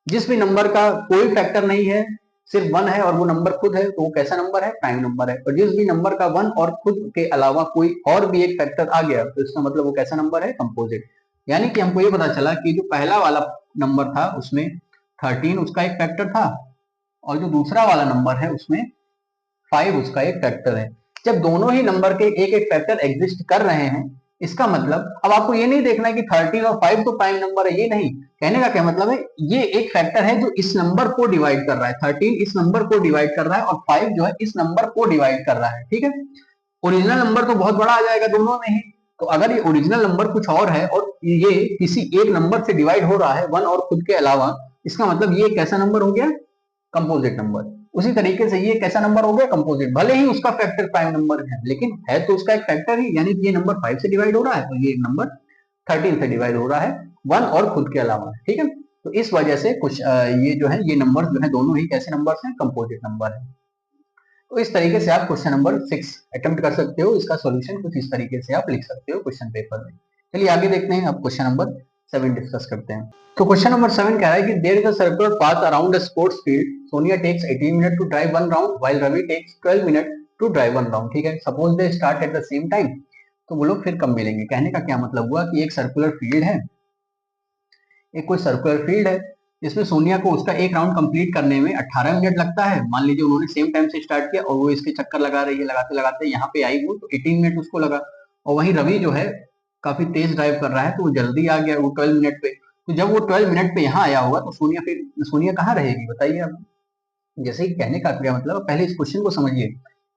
जिस भी नंबर का कोई फैक्टर नहीं है, सिर्फ 1 है और वो नंबर खुद है, तो वो कैसा नंबर है, प्राइम नंबर है। और जिस भी नंबर का 1 और खुद के अलावा कोई और भी एक फैक्टर आ गया, तो इसका मतलब वो कैसा नंबर है, कंपोजिट। यानी कि हमको ये पता चला कि जो पहला वाला नंबर था उसमें 13 उसका एक फैक्टर था, और जो दूसरा वाला नंबर है उसमें 5 उसका एक फैक्टर है। जब दोनों ही नंबर के एक एक फैक्टर एग्जिस्ट कर रहे हैं, इसका मतलब अब आपको ये नहीं देखना है कि 13 और 5 तो प्राइम नंबर है, ये नहीं, कहने का क्या मतलब है, ये एक फैक्टर है जो इस नंबर को डिवाइड कर रहा है, 13 इस नंबर को डिवाइड कर रहा है और 5 जो है इस नंबर को डिवाइड कर रहा है। ठीक है, ओरिजिनल नंबर तो बहुत बड़ा आ जाएगा दोनों में ही, तो अगर ये ओरिजिनल नंबर कुछ और है और ये किसी एक नंबर से डिवाइड हो रहा है 1 और खुद के अलावा, इसका मतलब ये कैसा नंबर हो गया, कंपोजिट नंबर। उसी तरीके से ये कैसा नंबर हो गया, कंपोजिट, भले ही उसका फैक्टर प्राइम नंबर है, लेकिन है तो उसका एक फैक्टर ही, यानी कि ये नंबर 5 से डिवाइड हो रहा है और ये नंबर 13 से डिवाइड हो रहा है, 1 और खुद के अलावा। ठीक है, तो इस वजह से कुछ ये जो है, ये नंबर जो है दोनों ही कैसे नंबर हैं, कंपोजिट नंबर है। तो इस तरीके से आप क्वेश्चन नंबर 6 अटेम्प्ट कर सकते हो, इसका सॉल्यूशन कुछ इस तरीके से आप लिख सकते हो क्वेश्चन पेपर में। चलिए आगे देखते हैं, अब क्वेश्चन नंबर 7 डिस्कस करते हैं। तो क्वेश्चन नंबर 7 कह रहा है कि there is a circular path around a sports field, Sonia takes 18 minute to drive 1 round while Ravi takes 12 minute to drive 1 round. ठीक है, suppose they start at the same time, तो वो लोग फिर कब मिलेंगे। कहने का क्या मतलब हुआ कि एक सर्कुलर फील्ड है, एक कोई सर्कुलर फील्ड है जिसमें सोनिया को उसका एक राउंड कंप्लीट करने में 18 मिनट लगता है। मान लीजिए उन्होंने सेम टाइम से स्टार्ट किया और वो इसके चक्कर लगा रही है, लगाते लगाते यहाँ पे आई वो, तो 18 मिनट उसको लगा। और वहीं रवि जो है काफी तेज ड्राइव कर रहा है, तो वो जल्दी आ गया, वो 12 मिनट पे। तो जब वो 12 मिनट पे यहाँ आया होगा तो सोनिया कहाँ रहेगी बताइए आप। जैसे कि कहने का क्या मतलब, पहले इस क्वेश्चन को समझिए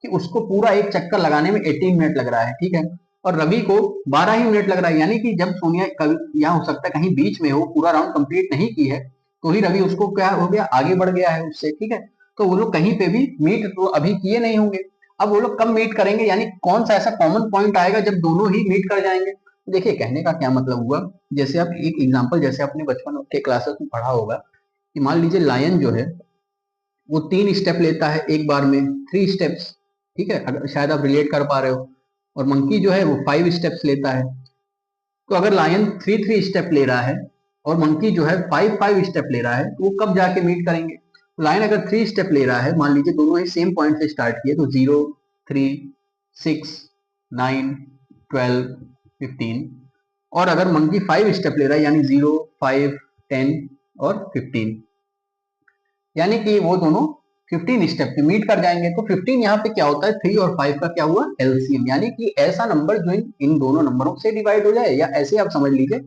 कि उसको पूरा एक चक्कर लगाने में 18 मिनट लग रहा है, ठीक है, और रवि को 12 ही मिनट लग रहा है। यानी कि जब सोनिया यहाँ हो सकता है कहीं बीच में हो, पूरा राउंड कंप्लीट नहीं की है, तो ही रवि उसको क्या हो गया, आगे बढ़ गया है उससे। ठीक है, तो वो लोग कहीं पे भी मीट तो अभी किए नहीं होंगे। अब वो लोग कब मीट करेंगे, यानी कौन सा ऐसा कॉमन पॉइंट आएगा जब दोनों ही मीट कर जाएंगे। देखिए कहने का क्या मतलब हुआ, जैसे आप एक एग्जाम्पल, जैसे आपने बचपन के क्लासेस में पढ़ा होगा कि मान लीजिए लायन जो है वो 3 स्टेप लेता है एक बार में, 3 स्टेप्स। ठीक है, अगर शायद आप रिलेट कर पा रहे हो। और मंकी जो है वो 5 स्टेप्स लेता है। तो अगर लायन 3 स्टेप ले रहा है और मंकी जो है 5 स्टेप ले रहा है, तो वो कब जाके मीट करेंगे। लाइन अगर 3 स्टेप ले रहा है, मान लीजिए दोनों ही सेम पॉइंट से स्टार्ट किए, तो 0, 3, 6, 9, 12, 15, और अगर मंकी 5 स्टेप ले रहा है यानी 0, 5, 10 और 15, यानी कि वो दोनों 15 स्टेप पे मीट कर जाएंगे। तो 15 यहाँ पे क्या होता है, 3 और 5 का क्या हुआ, एलसीएम, यानी कि ऐसा नंबर जो इन दोनों नंबरों से डिवाइड हो जाए, या ऐसे आप समझ लीजिए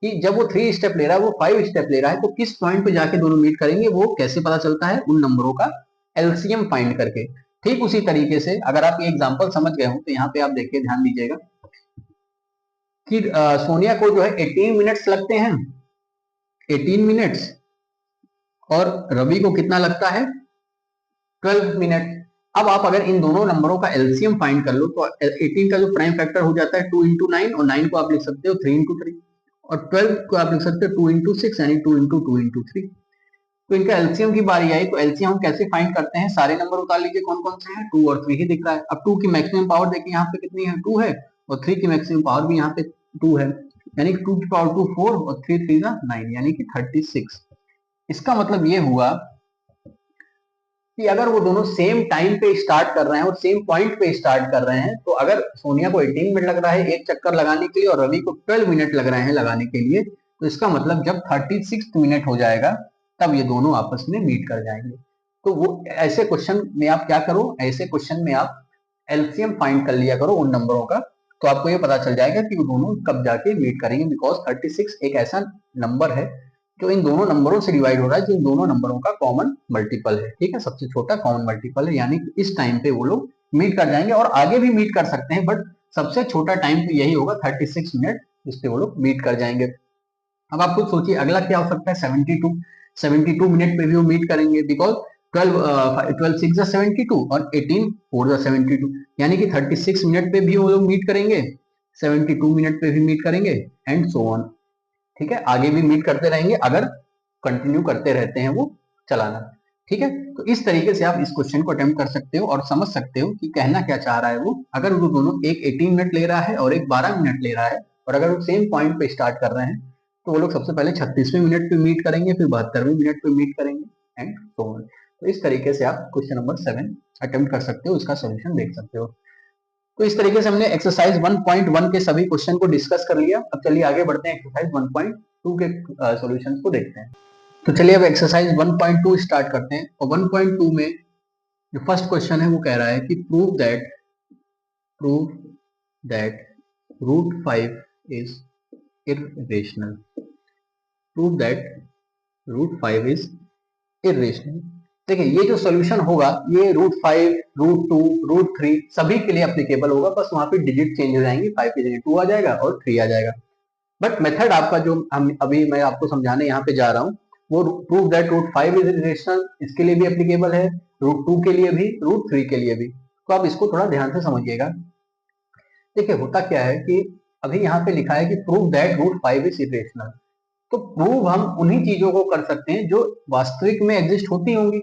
कि जब वो 3 स्टेप ले रहा है, वो 5 स्टेप ले रहा है, तो किस पॉइंट पे जाके दोनों मीट करेंगे, वो कैसे पता चलता है, उन नंबरों का एलसीएम फाइंड करके। ठीक उसी तरीके से अगर आप ये एग्जांपल समझ गए हो, तो यहाँ पे आप देखिए, ध्यान दीजिएगा कि सोनिया को जो है 18 मिनट्स लगते हैं, 18 मिनट्स, और रवि को कितना लगता है, 12 मिनट। अब आप अगर इन दोनों नंबरों का एलसीएम फाइंड कर लो, तो 18 का जो प्राइम फैक्टर हो जाता है 2 इंटू 9, और 9 को आप लिख सकते हो 3 इंटू 3, और 12 को आप लिख सकते हो 2 इंटू 6, यानी 2 इंटू 2 इंटू 3। तो इनका एलसीएम की बारी आई, तो एलसीएम हम कैसे फाइंड करते हैं, सारे नंबर उतार लीजिए, कौन कौन से हैं, 2 और 3 ही दिख रहा है। अब 2 की मैक्सिमम पावर देखिए यहाँ पे कितनी है, 2 है, और 3 की मैक्सिमम पावर भी यहाँ पे 2 है, यानी कि 2 की पावर 2 4, और 3 3 9, यानी कि 36। इसका मतलब ये हुआ कि अगर वो दोनों सेम टाइम पे स्टार्ट कर रहे हैं और सेम पॉइंट पे स्टार्ट कर रहे हैं, तो अगर सोनिया को 18 मिनट लग रहा है एक चक्कर लगाने के लिए, और रवि को 12 मिनट लग रहे हैं लगाने के लिए, तो इसका मतलब जब 36 मिनट हो जाएगा, तब ये दोनों आपस में मीट कर जाएंगे। तो वो ऐसे क्वेश्चन में आप क्या करो, ऐसे क्वेश्चन में आप एलसीएम फाइंड कर लिया करो उन नंबरों का, तो आपको ये पता चल जाएगा कि वो दोनों कब जाके मीट करेंगे, बिकॉज 36 एक ऐसा नंबर है जो इन दोनों नंबरों से डिवाइड हो रहा है, जो इन दोनों नंबरों का कॉमन मल्टीपल है। ठीक है, सबसे छोटा कॉमन मल्टीपल है, यानी कि इस टाइम पे वो लोग मीट कर जाएंगे, और आगे भी मीट कर सकते हैं, बट सबसे छोटा टाइम तो यही होगा 36 मिनट, जिसपे वो लोग मीट कर जाएंगे। अब आप खुद सोचिए अगला क्या हो सकता है, 72 मिनट पे भी वो मीट करेंगे, बिकॉज 12 6 72, और 18 4 72, यानी कि 36 मिनट पे भी वो लोग मीट करेंगे, 72 मिनट पे भी मीट करेंगे, एंड सो ऑन। ठीक है, आगे भी मीट करते रहेंगे अगर कंटिन्यू करते रहते हैं वो चलाना। ठीक है, तो इस तरीके से आप इस क्वेश्चन को अटेम्प्ट कर सकते हो और समझ सकते हो कि कहना क्या चाह रहा है वो। अगर वो दोनों एक 18 मिनट ले रहा है और एक 12 मिनट ले रहा है, और अगर वो सेम पॉइंट पे स्टार्ट कर रहे हैं, तो वो लोग सबसे पहले 36वें मिनट पे मीट करेंगे, फिर 72वें मिनट पे मीट करेंगे, एंड सो ऑन। तो इस तरीके से आप क्वेश्चन नंबर 7 अटेम्प्ट कर सकते हो, इसका सोल्यूशन देख सकते हो। तो इस तरीके से हमने एक्सरसाइज 1.1 के सभी क्वेश्चन को डिस्कस कर लिया। अब चलिए आगे बढ़ते हैं, एक्सरसाइज 1.2 के सॉल्यूशंस को देखते हैं। तो चलिए अब एक्सरसाइज 1.2 स्टार्ट करते हैं, और 1.2 में जो फर्स्ट क्वेश्चन है वो कह रहा है कि prove that root 5 is irrational. Prove that root 5 is irrational. देखिए ये जो सॉल्यूशन होगा, ये रूट 5, रूट 2, रूट 3 सभी के लिए एप्लीकेबल होगा, बस वहां पे डिजिट चेंज हो जाएंगे, 5 की जगह 2 आ जाएगा और 3 आ जाएगा। बट मेथड आपका जो हम अभी मैं आपको समझाने यहाँ पे जा रहा हूँ, वो prove that root 5 is irrational, इसके लिए भी एप्लीकेबल है, रूट 2 के लिए भी, रूट 3 के लिए भी। तो आप इसको थोड़ा ध्यान से समझिएगा। देखिए होता क्या है कि अभी यहाँ पे लिखा है कि prove that root 5 is irrational, तो प्रूव हम उन्हीं चीजों को कर सकते हैं जो वास्तविक में एग्जिस्ट होती होंगी।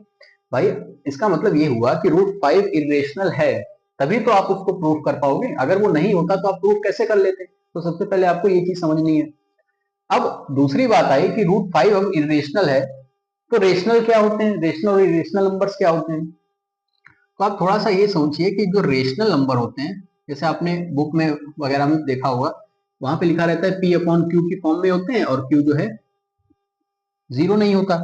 भाई इसका मतलब ये हुआ कि रूट 5 इरेशनल है, तभी तो आप उसको प्रूव कर पाओगे, अगर वो नहीं होता तो आप प्रूव कैसे कर लेते। तो सबसे पहले आपको ये चीज समझनी है। अब दूसरी बात आई कि रूट 5 अब इरेशनल है, तो रेशनल क्या होते हैं, रेशनल और इरेशनल नंबर्स क्या होते हैं। तो आप थोड़ा सा ये सोचिए कि जो रेशनल नंबर होते हैं, जैसे आपने बुक में वगैरह में देखा होगा, वहां पे लिखा रहता है P/Q की फॉर्म में होते हैं, और Q जो है जीरो नहीं होता,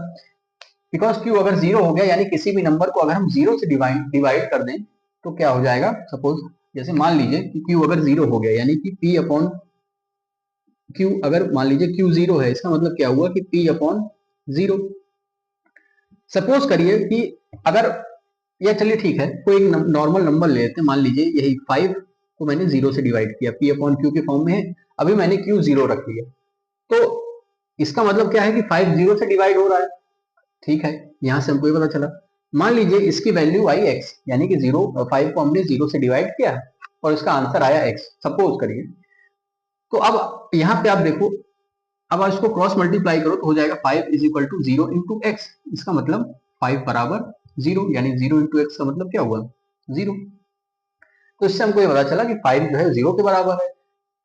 बिकॉज Q अगर जीरो हो गया, यानी किसी भी नंबर को अगर हम जीरो से डिवाइड कर दें, तो क्या हो जाएगा, सपोज जैसे मान लीजिए कि Q अगर जीरो हो गया, यानी कि P/Q अगर मान लीजिए Q जीरो है, इसका मतलब क्या हुआ कि P/0। सपोज करिए कि अगर, या चलिए ठीक है, कोई एक नॉर्मल नंबर ले लेते हैं, मान लीजिए यही 5 को मैंने जीरो से डिवाइड किया, P/Q के फॉर्म में है, अभी मैंने Q जीरो रख लिया, तो इसका मतलब क्या है कि 5 जीरो से डिवाइड हो रहा है। ठीक है, यहां से हमको ये पता चला। मान लीजिए इसकी वैल्यू आई x, यानी कि 5 को हमने 0 से डिवाइड किया और इसका आंसर आया x, सपोज करिए। तो अब यहाँ पे आप देखो, अब इसको क्रॉस मल्टीप्लाई करो तो हो जाएगा 5 is equal to 0 into x, इसका मतलब 5 बराबर 0, यानी 0 इंटू एक्स का मतलब क्या हुआ, 0। तो इससे हमको ये पता चला कि 5 जो है 0 के बराबर है।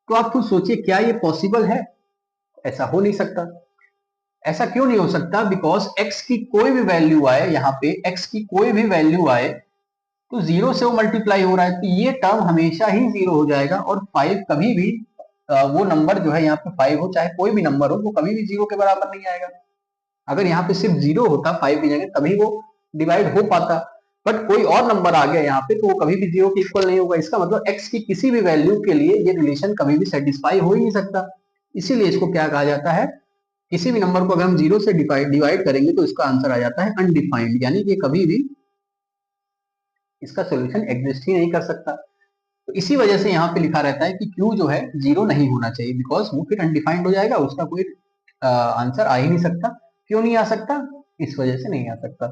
तो आप खुद सोचिए क्या ये पॉसिबल है, ऐसा हो नहीं सकता। ऐसा क्यों नहीं हो सकता? बिकॉज x की कोई भी वैल्यू आए, यहाँ पे x की कोई भी वैल्यू आए तो 0 से वो मल्टीप्लाई हो रहा है, तो ये टर्म हमेशा ही 0 हो जाएगा। और 5 कभी भी वो नंबर जो है यहाँ पे 5 हो, चाहे कोई भी नंबर हो, वो कभी भी 0 के बराबर नहीं आएगा। अगर यहाँ पे सिर्फ 0 होता 5 की जगह, तभी वो डिवाइड हो पाता, बट कोई और नंबर आ गया यहाँ पे तो वो कभी भी 0 के इक्वल नहीं होगा। इसका मतलब x की किसी भी वैल्यू के लिए ये रिलेशन कभी भी सेटिस्फाई हो ही नहीं सकता। इसीलिए इसको क्या कहा जाता है? किसी भी नंबर को अगर हम 0 से डिवाइड करेंगे तो इसका आंसर आ जाता है अनडिफाइंड, यानी कि कभी भी इसका सोल्यूशन एग्जिस्ट ही नहीं कर सकता। तो इसी वजह से यहाँ पे लिखा रहता है कि Q जो है 0 नहीं होना चाहिए, बिकॉज वो फिर अनडिफाइंड हो जाएगा, उसका कोई आंसर आ ही नहीं सकता। क्यों नहीं आ सकता? इस वजह से नहीं आ सकता।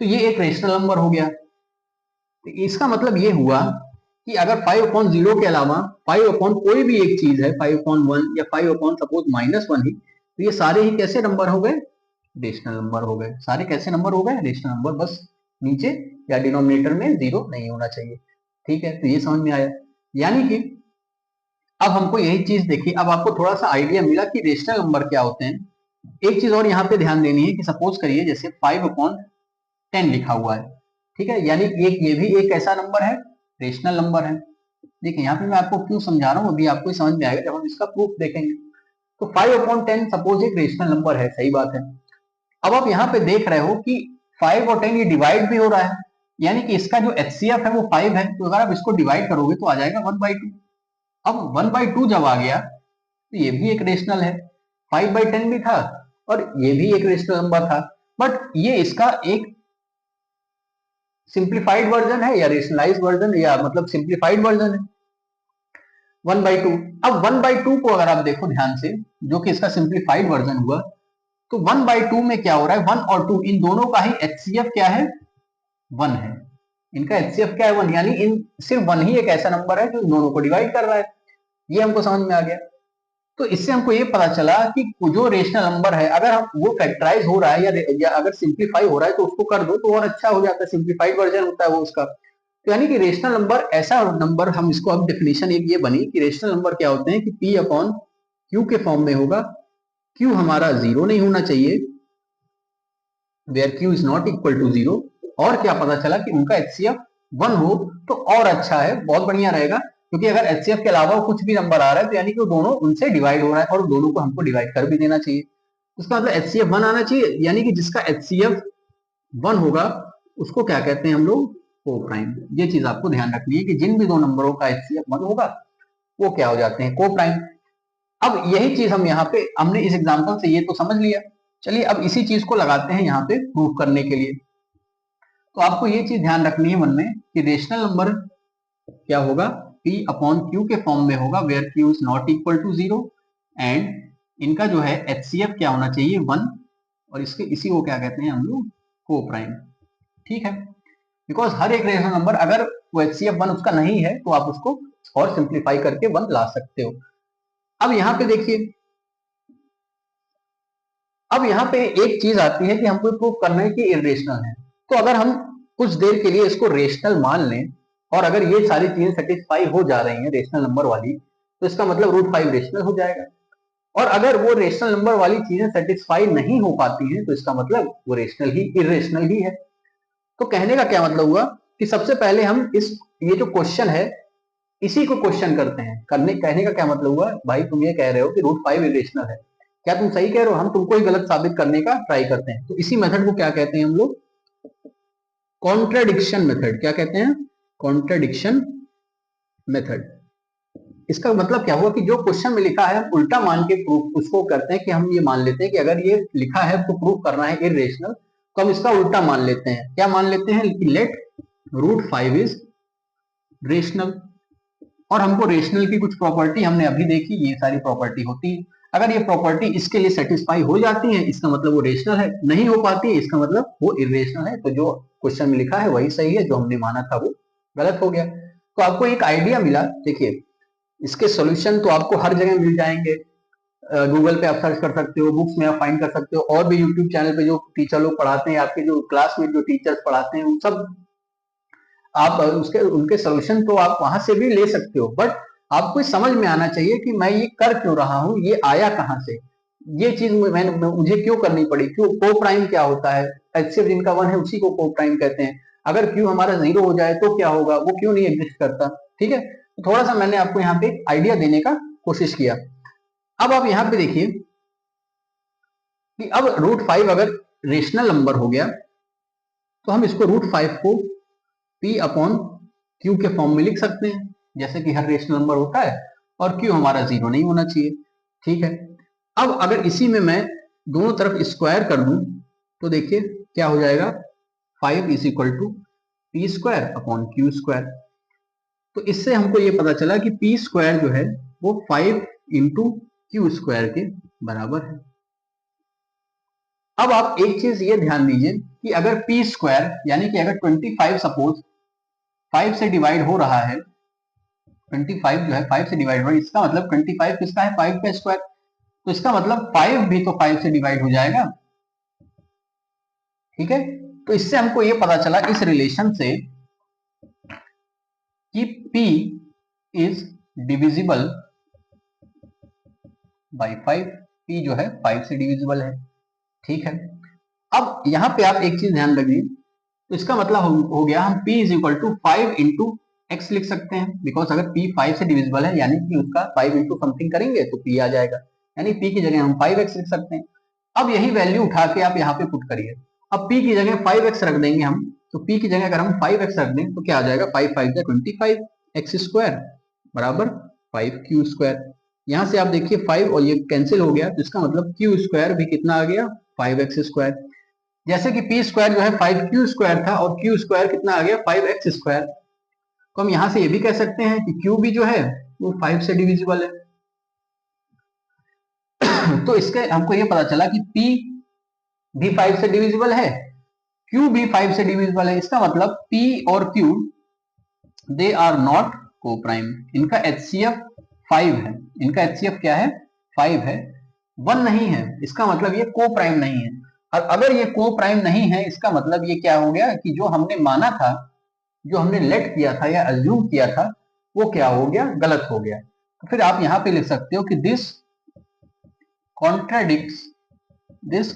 तो ये एक रेशनल नंबर हो गया। तो इसका मतलब ये हुआ कि अगर 5/0 के अलावा 5 कोई भी एक चीज है, 5/1 या 5 सपोज -1 ही, तो ये सारे ही कैसे नंबर हो गए? रेशनल नंबर हो गए। सारे कैसे नंबर हो गए? Rational number. बस नीचे या डिनोमिनेटर में 0 नहीं होना चाहिए। ठीक है, तो ये समझ में आया। यानी कि अब हमको यही चीज देखिए, अब आपको थोड़ा सा आइडिया मिला कि रेशनल नंबर क्या होते हैं। एक चीज और यहाँ पे ध्यान देनी है कि सपोज करिए जैसे 5/10 लिखा हुआ है, ठीक है, यानी एक ये भी एक ऐसा नंबर है, रेशनल नंबर है। देखिए यहाँ पे मैं आपको क्यों समझा रहा हूँ, अभी आपको समझ में आएगा जब हम इसका प्रूफ देखेंगे। तो 5/10 सपोज एक रेशनल नंबर है, सही बात है। अब आप यहाँ पे देख रहे हो कि 5 और 10 ये डिवाइड भी हो रहा है, यानी कि इसका जो HCF है वो 5 है, तो अगर आप इसको डिवाइड करोगे तो आ जाएगा 1/2। अब 1/2 जब आ गया तो ये भी एक रेशनल है, 5/10 भी था और ये भी एक रेशनल नंबर था, बट ये इसका एक सिंप्लीफाइड वर्जन है या रेशनलाइज्ड वर्जन, या मतलब सिंप्लीफाइड वर्जन है 1/2। अब 1/2 को अगर आप देखो ध्यान से, जो कि इसका सिंप्लीफाइड वर्जन हुआ, तो 1/2 में क्या हो रहा है? 1 और 2 इन दोनों का ही HCF क्या है? 1 है। इनका HCF क्या है? 1, यानी इन सिर्फ 1 ही एक ऐसा नंबर है जो इन दोनों को डिवाइड कर रहा है। ये हमको समझ में आ गया। तो इससे हमको ये पता चला कि जो रेशनल नंबर है, अगर हम वो फैक्टराइज हो रहा है या अगर सिंप्लीफाई हो रहा है तो उसको कर दो तो और अच्छा हो जाता है, सिंप्लीफाइड वर्जन होता है वो उसका। तो यानी कि रेशनल नंबर ऐसा नंबर, हम इसको अब डेफिनेशन एक ये बनी कि रेशनल नंबर क्या होते हैं कि P/Q के फॉर्म में होगा। Q हमारा 0 नहीं होना चाहिए, where Q is not equal to 0। और क्या पता चला कि उनका HCF 1 हो तो और अच्छा है, बहुत बढ़िया रहेगा, क्योंकि अगर HCF के अलावा कुछ भी नंबर आ रहा है तो यानी कि वो दोनों उनसे डिवाइड हो रहा है और दोनों को हमको डिवाइड कर भी देना चाहिए। उसका मतलब HCF 1 आना चाहिए, यानी कि जिसका HCF 1 होगा उसको क्या कहते हैं हम लोग? को प्राइम। ये चीज आपको ध्यान रखनी है कि जिन भी दो नंबरों का HCF 1 होगा वो क्या हो जाते हैं? को प्राइम। अब यही चीज हम यहाँ पे, हमने इस एग्जाम्पल से ये तो समझ लिया, चलिए अब इसी चीज को लगाते हैं यहाँ पे प्रूफ करने के लिए। तो आपको ये चीज ध्यान रखनी है मन में कि रेशनल नंबर क्या होगा? P/Q के फॉर्म में होगा, where Q is not equal to 0, and इनका जो है HCF क्या होना चाहिए? 1, और इसके इसी को क्या कहते हैं हम लोग? को प्राइम। ठीक है, बिकॉज हर एक रेशनल नंबर अगर वो HCF 1 उसका नहीं है तो आप उसको और सिंप्लीफाई करके 1 ला सकते हो। अब यहाँ पे देखिए, अब यहाँ पे एक चीज आती है कि हमको प्रूफ करना है कि इरेशनल है। तो अगर हम कुछ देर के लिए इसको रेशनल मान लें और अगर ये सारी चीजें सेटिस्फाई हो जा रही हैं रेशनल नंबर वाली, तो इसका मतलब √5 रेशनल हो जाएगा। और अगर वो रेशनल नंबर वाली चीजें सेटिस्फाई नहीं हो पाती हैं तो इसका मतलब वो रेशनल ही इरेशनल ही है। तो कहने का क्या मतलब हुआ कि सबसे पहले हम ये जो क्वेश्चन है इसी को क्वेश्चन करते हैं। कहने का क्या मतलब हुआ? भाई तुम ये कह रहे हो कि √5 इरेशनल है, क्या तुम सही कह रहे हो? हम तुमको ही गलत साबित करने का ट्राई करते हैं। तो इसी मेथड को क्या कहते हैं हम लोग? Contradiction method. क्या कहते हैं? Contradiction method. इसका मतलब क्या हुआ कि जो क्वेश्चन में लिखा है हम उल्टा मान के प्रूफ उसको करते हैं कि हम ये मान लेते हैं कि अगर ये लिखा है तो प्रूफ करना है इरेशनल, तो हम इसका उल्टा मान लेते हैं। क्या मान लेते हैं? Let √5 is rational. और हमको रेशनल की कुछ प्रॉपर्टी हमने अभी देखी, ये सारी प्रॉपर्टी होती है। अगर ये प्रॉपर्टी इसके लिए सेटिस्फाई हो जाती है इसका मतलब वो रेशनल है, नहीं हो पाती है इसका मतलब वो इरेशनल है। तो जो क्वेश्चन में लिखा है वही सही है, जो हमने माना था वो गलत हो गया। तो आपको एक आइडिया मिला। देखिए इसके सॉल्यूशन तो आपको हर जगह मिल जाएंगे, गूगल पे आप सर्च कर सकते हो, बुक्स में आप फाइंड कर सकते हो, और भी यूट्यूब चैनल पे जो टीचर लोग पढ़ाते हैं, आपके जो क्लास में जो टीचर्स पढ़ाते हैं, उन सब आप उनके सॉल्यूशन तो आप वहां से भी ले सकते हो। बट आपको समझ में आना चाहिए कि मैं ये कर क्यों रहा हूं, ये आया कहां से। ये चीज मुझे क्यों करनी पड़ी, क्यों, को प्राइम क्या होता है, एचसीएफ जिनका 1 है उसी को को प्राइम कहते हैं। अगर क्यू हमारा 0 हो जाए तो क्या होगा, वो क्यों नहीं एग्जिस्ट करता। ठीक है, तो थोड़ा सा मैंने आपको यहाँ पे आइडिया देने का कोशिश किया। अब आप यहाँ पे देखिए कि अब √5 अगर रेशनल नंबर हो गया तो हम इसको √5 को P/Q के फॉर्म में लिख सकते हैं, जैसे कि हर रेशनल नंबर होता है, और Q हमारा 0 नहीं होना चाहिए। ठीक है, अब अगर इसी में मैं दोनों तरफ स्क्वायर कर दूं तो देखिए क्या हो जाएगा, 5 = P²/Q²। तो इससे हमको ये पता चला कि P² जो है वो 5 × Q² के बराबर है। अब आप एक चीज ये ध्यान दीजिए कि अगर P² यानी कि अगर 25 सपोज 5 से डिवाइड हो रहा है, 25 जो है 5 से डिवाइड हो रहा है, इसका मतलब 25 किसका है, 5 का स्क्वायर, तो इसका मतलब 5 भी तो 5 से डिवाइड हो जाएगा। ठीक है, तो इससे हमको ये पता चला इस रिलेशन से कि P is divisible by 5, P जो है 5 से डिविजिबल है। ठीक है, अब यहाँ पे आप एक चीज ध्यान रखिए, तो इसका मतलब हो गया हम P = 5 × x लिख सकते हैं, बिकॉज अगर P 5 से डिविजिबल है यानी कि उसका 5 × समथिंग करेंगे तो P आ जाएगा, यानी P की जगह हम 5x लिख सकते हैं। अब यही वैल्यू उठा के आप यहाँ पे पुट करिए, अब P की जगह 5x रख देंगे हम, तो P की जगह अगर हम 5x रख दें तो क्या आ जाएगा, 5 × 5 = 25 x² बराबर 5Q²। यहाँ से आप देखिए 5 और ये कैंसिल हो गया, तो इसका मतलब Q² भी कितना आ गया, 5x²। जैसे कि P² जो है 5Q² था और Q² कितना आ गया, 5x²। तो हम यहां से ये भी कह सकते हैं कि Q भी जो है वो 5 से डिविजिबल है। तो इसके हमको ये पता चला कि P भी 5 से डिविजिबल है, Q भी 5 से डिविजिबल है। इसका मतलब P और Q दे आर नॉट को प्राइम, इनका HCF 5 है, इनका HCF क्या है, 5 है, 1 नहीं है। इसका मतलब ये को प्राइम नहीं है, और अगर ये को प्राइम नहीं है इसका मतलब ये क्या हो गया कि जो हमने माना था, जो हमने लेट किया था या अज्यूम किया था, वो क्या हो गया, गलत हो गया। तो फिर आप यहां पे लिख सकते हो कि दिस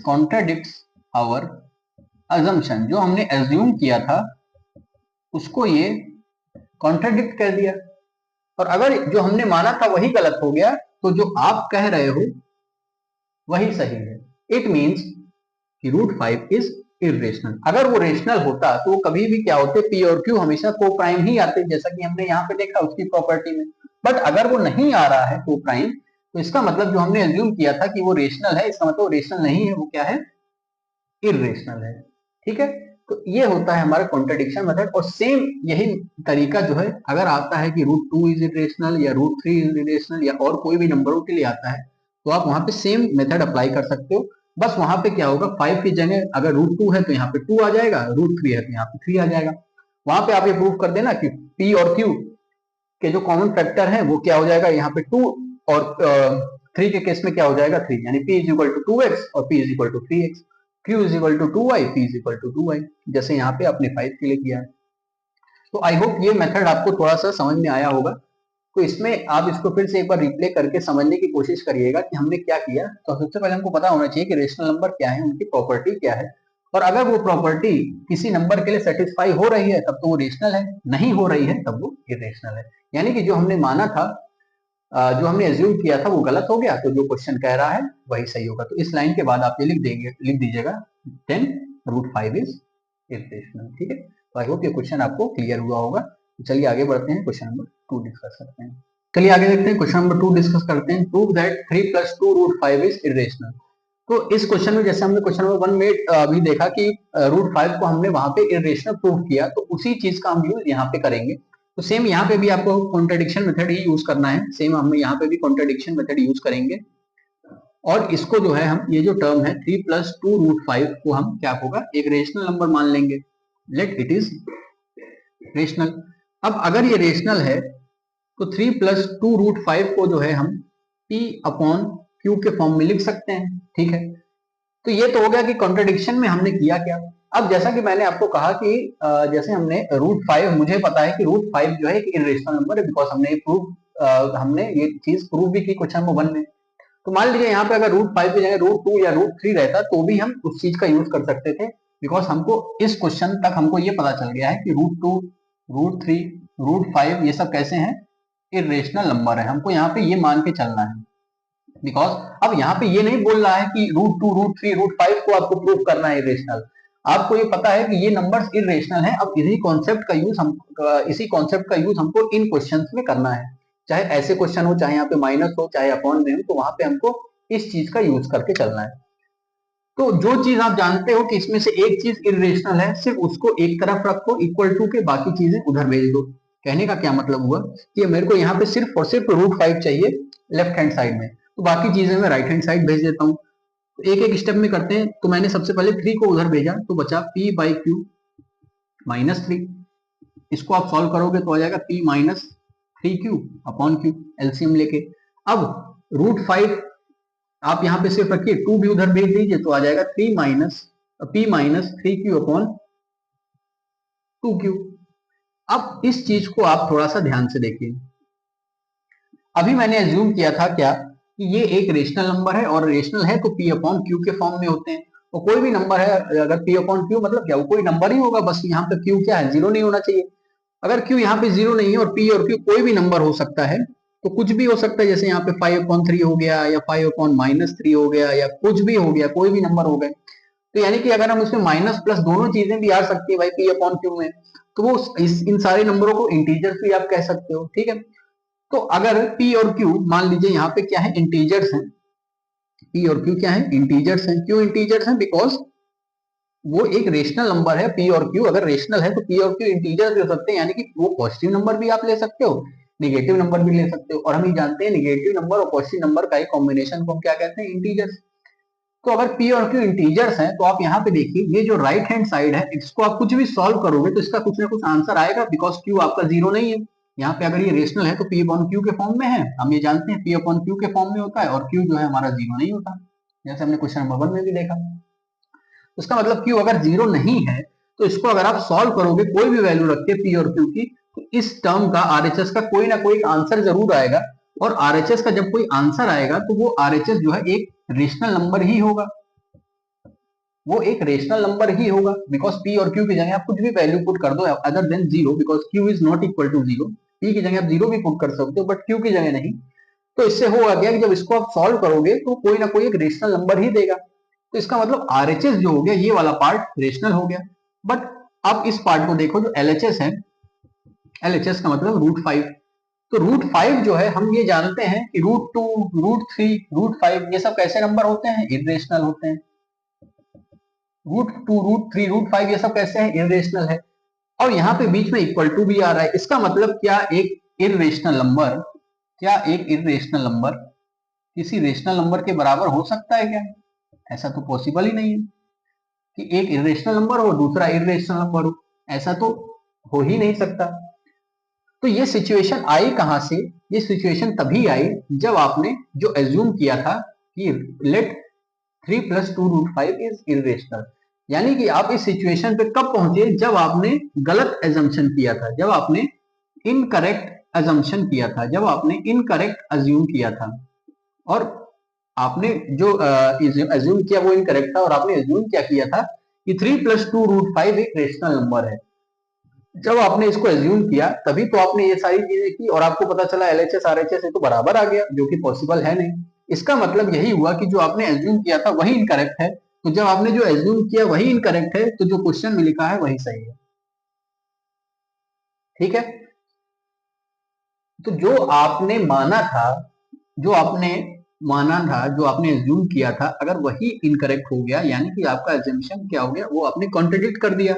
कॉन्ट्राडिक्ट्स आवर अजम्पशन, जो हमने अज्यूम किया था उसको ये कॉन्ट्राडिक्ट कर दिया, और अगर जो हमने माना था वही गलत हो गया तो जो आप कह रहे हो वही सही है। इट मीन्स कि √5 इज इरेशनल। अगर वो रेशनल होता तो वो कभी भी क्या होते, P और Q हमेशा को प्राइम ही आते, जैसा कि हमने यहाँ पे देखा उसकी प्रॉपर्टी में। बट अगर वो नहीं आ रहा है को प्राइम, तो इसका मतलब जो हमने अज्यूम किया था कि वो रेशनल है, इसका मतलब वो रेशनल नहीं है, वो क्या है, इरेशनल है। ठीक है, तो ये होता है हमारा कॉन्ट्रडिक्शन मेथड। और सेम यही तरीका जो है अगर आता है कि √2 इज इरेशनल या √3 इज इरेशनल या और कोई भी नंबरों के लिए आता है, तो आप वहां पे सेम मेथड अप्लाई कर सकते हो। बस वहां पे क्या होगा, 5 की जगह अगर √2 है तो यहाँ पे 2 आ जाएगा, √3 है तो यहाँ पे 3 आ जाएगा। वहां पे आप ये प्रूव कर देना कि P और Q के जो कॉमन फैक्टर है वो क्या हो जाएगा, यहाँ पे 2 और 3 के केस में क्या हो जाएगा, 3, यानी P = 2x और P = 3x, Q = 2y, P = 2y, जैसे यहाँ पे आपने 5 के लिए किया है। तो आई होप ये मेथड आपको थोड़ा सा समझ में आया होगा। तो इसमें आप इसको फिर से एक बार रिप्ले करके समझने की कोशिश करिएगा कि हमने क्या किया। तो सबसे पहले हमको पता होना चाहिए कि रेशनल नंबर क्या है, उनकी प्रॉपर्टी क्या है, और अगर वो प्रॉपर्टी किसी नंबर के लिए सेटिस्फाई हो रही है तब तो वो रेशनल है, नहीं हो रही है तब वो इरेशनल है। यानी कि जो हमने माना था, जो हमने एज्यूम किया था वो गलत हो गया, तो जो क्वेश्चन कह रहा है वही सही होगा। तो इस लाइन के बाद आप ये लिख दीजिएगा 10 √5 इज इरेशनल। ठीक है, तो आई होप ये क्वेश्चन आपको क्लियर हुआ होगा। तो चलिए आगे बढ़ते हैं, क्वेश्चन नंबर 2 डिस्कस करते हैं। चलिए आगे देखते हैं, क्वेश्चन नंबर 2 डिस्कस करते हैं। Prove that 3 + 2 √5 is irrational. तो इस क्वेश्चन में जैसे हमने क्वेश्चन नंबर 1 में अभी देखा कि √5 को हमने वहां पे इरेशनल प्रूव किया, तो उसी चीज का हम यूज यहाँ पे करेंगे। तो सेम यहाँ पे भी आपको कॉन्ट्रडिक्शन मेथड ही यूज करना है, सेम हम यहाँ पे भी कॉन्ट्रडिक्शन मेथड यूज करेंगे। और इसको जो है हम ये जो टर्म है 3 + 2 √5 को हम क्या होगा, एक रेशनल नंबर मान लेंगे, लेट इट इज रेशनल। अब अगर ये रेशनल है तो 3 + 2 √5 को जो है हम P/Q के फॉर्म में लिख सकते हैं। ठीक है, तो ये तो हो गया कि कॉन्ट्रडिक्शन में हमने किया क्या। अब जैसा कि मैंने आपको कहा कि जैसे हमने √5, मुझे पता है कि √5 जो है एक इरेशनल नंबर है, बिकॉज हमने ये चीज प्रूव भी की क्वेश्चन नंबर 1 में। तो मान लीजिए यहाँ पे अगर √5 की जगह √2 या √3 रहता तो भी हम उस चीज का यूज कर सकते थे, बिकॉज हमको इस क्वेश्चन तक हमको ये पता चल गया है कि √2, √3, √5 ये सब कैसे हैं, इरेशनल नंबर है। हमको यहाँ पे ये मान के चलना है, बिकॉज अब यहाँ पे ये नहीं बोल रहा है कि √2, √3, √5 को आपको प्रूव करना है इरेशनल। आपको ये पता है कि ये नंबर्स इरेशनल हैं। अब इसी कॉन्सेप्ट का यूज हमको इन क्वेश्चंस में करना है, चाहे ऐसे क्वेश्चन हो, चाहे यहाँ पे माइनस हो, चाहे अपॉन में हो, तो वहां पे हमको इस चीज का यूज करके चलना है। तो जो चीज आप जानते हो कि इसमें से एक चीज इरेशनल है, सिर्फ उसको एक तरफ रखो इक्वल टू के, बाकी चीजें उधर भेज दो। कहने का क्या मतलब हुआ कि मेरे को यहाँ पे सिर्फ और सिर्फ √5 चाहिए लेफ्ट हैंड साइड में, तो बाकी चीजें मैं राइट हैंड साइड भेज देता हूँ। तो एक एक स्टेप में करते हैं। तो मैंने सबसे पहले 3 को उधर भेजा, तो बचा p/q -3। इसको आप सॉल्व करोगे तो आ जाएगा p - 3q upon q, LCM लेके। अब √5 आप यहाँ पे सिर्फ रखिए, 2 भी उधर भेज दीजिए, तो आ जाएगा p - 3q अपॉन 2q। अब इस चीज को आप थोड़ा सा ध्यान से देखिए। अभी मैंने एज्यूम किया था क्या कि ये एक रेशनल नंबर है, और रेशनल है तो p/q के फॉर्म में होते हैं। और कोई भी नंबर है अगर p/q मतलब क्या, वो कोई नंबर ही होगा, बस यहाँ पे q क्या है, 0 नहीं होना चाहिए। अगर q यहाँ पे 0 नहीं है और p और q कोई भी नंबर हो सकता है, तो कुछ भी हो सकता है, जैसे यहाँ पे 5/3 हो गया, या 5/-3 हो गया, या कुछ भी हो गया, कोई भी नंबर हो गए। तो यानी कि अगर हम उसमें माइनस प्लस दोनों चीजें भी आ सकती है भाई p/q में, तो वो इन सारे नंबरों को इंटीजर्स भी आप कह सकते हो, ठीक है। तो अगर p और q मान लीजिए यहाँ पे क्या है, इंटीजर्स हैं। p और q क्या है, इंटीजर्स हैं। क्यों इंटीजर्स हैं, बिकॉज वो एक रेशनल नंबर है। p और q अगर रेशनल है तो p और q इंटीजर्स भी हो सकते हैं, यानी कि वो पॉजिटिव नंबर भी आप ले सकते हो, निगेटिव नंबर भी ले सकते हो। और हम ये जानते हैं निगेटिव नंबर और पॉजिटिव नंबर का एक कॉम्बिनेशन को हम क्या कहते हैं, इंटीजर्स। तो अगर p और q इंटीजर्स हैं, तो आप यहाँ पे देखिए, ये जो राइट हैंड साइड है, इसको आप कुछ भी सॉल्व करोगे तो इसका कुछ ना कुछ आंसर आएगा, बिकॉज q आपका 0 नहीं है। यहाँ पे अगर ये रेशनल है तो p/q के फॉर्म में है, हम ये जानते हैं p/q के फॉर्म में होता है, और q जो है हमारा 0 नहीं होता, जैसे हमने क्वेश्चन नंबर 1 में भी देखा। उसका मतलब q अगर 0 नहीं है, तो इसको अगर आप सॉल्व करोगे, कोई भी वैल्यू रख के p और q की, तो इस टर्म का RHS का कोई ना कोई आंसर जरूर आएगा। और RHS का जब कोई आंसर आएगा तो वो RHS जो है एक रेशनल नंबर ही होगा, वो एक रेशनल नंबर ही होगा, बिकॉज p और q की जगह आप कुछ भी वैल्यू पुट कर दो other than 0, because q is not equal to 0। p की जगह आप 0 भी पुट कर सकते हो, बट q की जगह नहीं। तो इससे होगा क्या कि जब इसको आप सॉल्व करोगे तो कोई ना कोई एक रेशनल नंबर ही देगा। तो इसका मतलब RHS जो हो गया, ये वाला पार्ट रेशनल हो गया। बट अब इस पार्ट को देखो, जो LHS है, LHS का मतलब √5। तो √5 जो है, हम ये जानते हैं कि √2, √3, √5 ये सब कैसे नंबर होते हैं, इरेशनल होते हैं। √2, √3, √5 ये सब कैसे हैं, इरेशनल है। और यहाँ पे बीच में इक्वल टू भी आ रहा है। इसका मतलब क्या एक इरेशनल नंबर, क्या एक इरेशनल नंबर किसी रेशनल नंबर के बराबर हो सकता है क्या? ऐसा तो पॉसिबल ही नहीं है कि एक इरेशनल नंबर हो दूसरा इरेशनल नंबर हो, ऐसा तो हो ही नहीं सकता। तो ये सिचुएशन आई कहां से? ये सिचुएशन तभी आई जब आपने जो एज्यूम किया था कि लेट 3 + 2√5 इज इरेशनल। यानी कि आप इस सिचुएशन पे कब पहुंचे? जब आपने गलत एजम्पशन किया था, जब आपने इनकरेक्ट एजम्पशन किया था, जब आपने इनकरेक्ट अज्यूम किया था, और आपने जो एज्यूम किया वो इनकरेक्ट था, और आपने एज्यूम क्या किया था कि 3 + 2√5 एक रेशनल नंबर है। जब आपने इसको एज्यूम किया तभी तो आपने ये सारी चीजें की, और आपको पता चला LHS RHS तो बराबर आ गया, जो कि पॉसिबल है नहीं। इसका मतलब यही हुआ कि जो आपने एज्यूम किया था वही इनकरेक्ट है। तो जब आपने जो एज्यूम किया वही इनकरेक्ट है, तो जो क्वेश्चन में लिखा है वही सही है, ठीक है। तो जो आपने माना था, जो आपने एज्यूम किया था, अगर वही इनकरेक्ट हो गया, यानी कि आपका एजम्पशन क्या हो गया, वो आपने कॉन्ट्रडिक्ट कर दिया,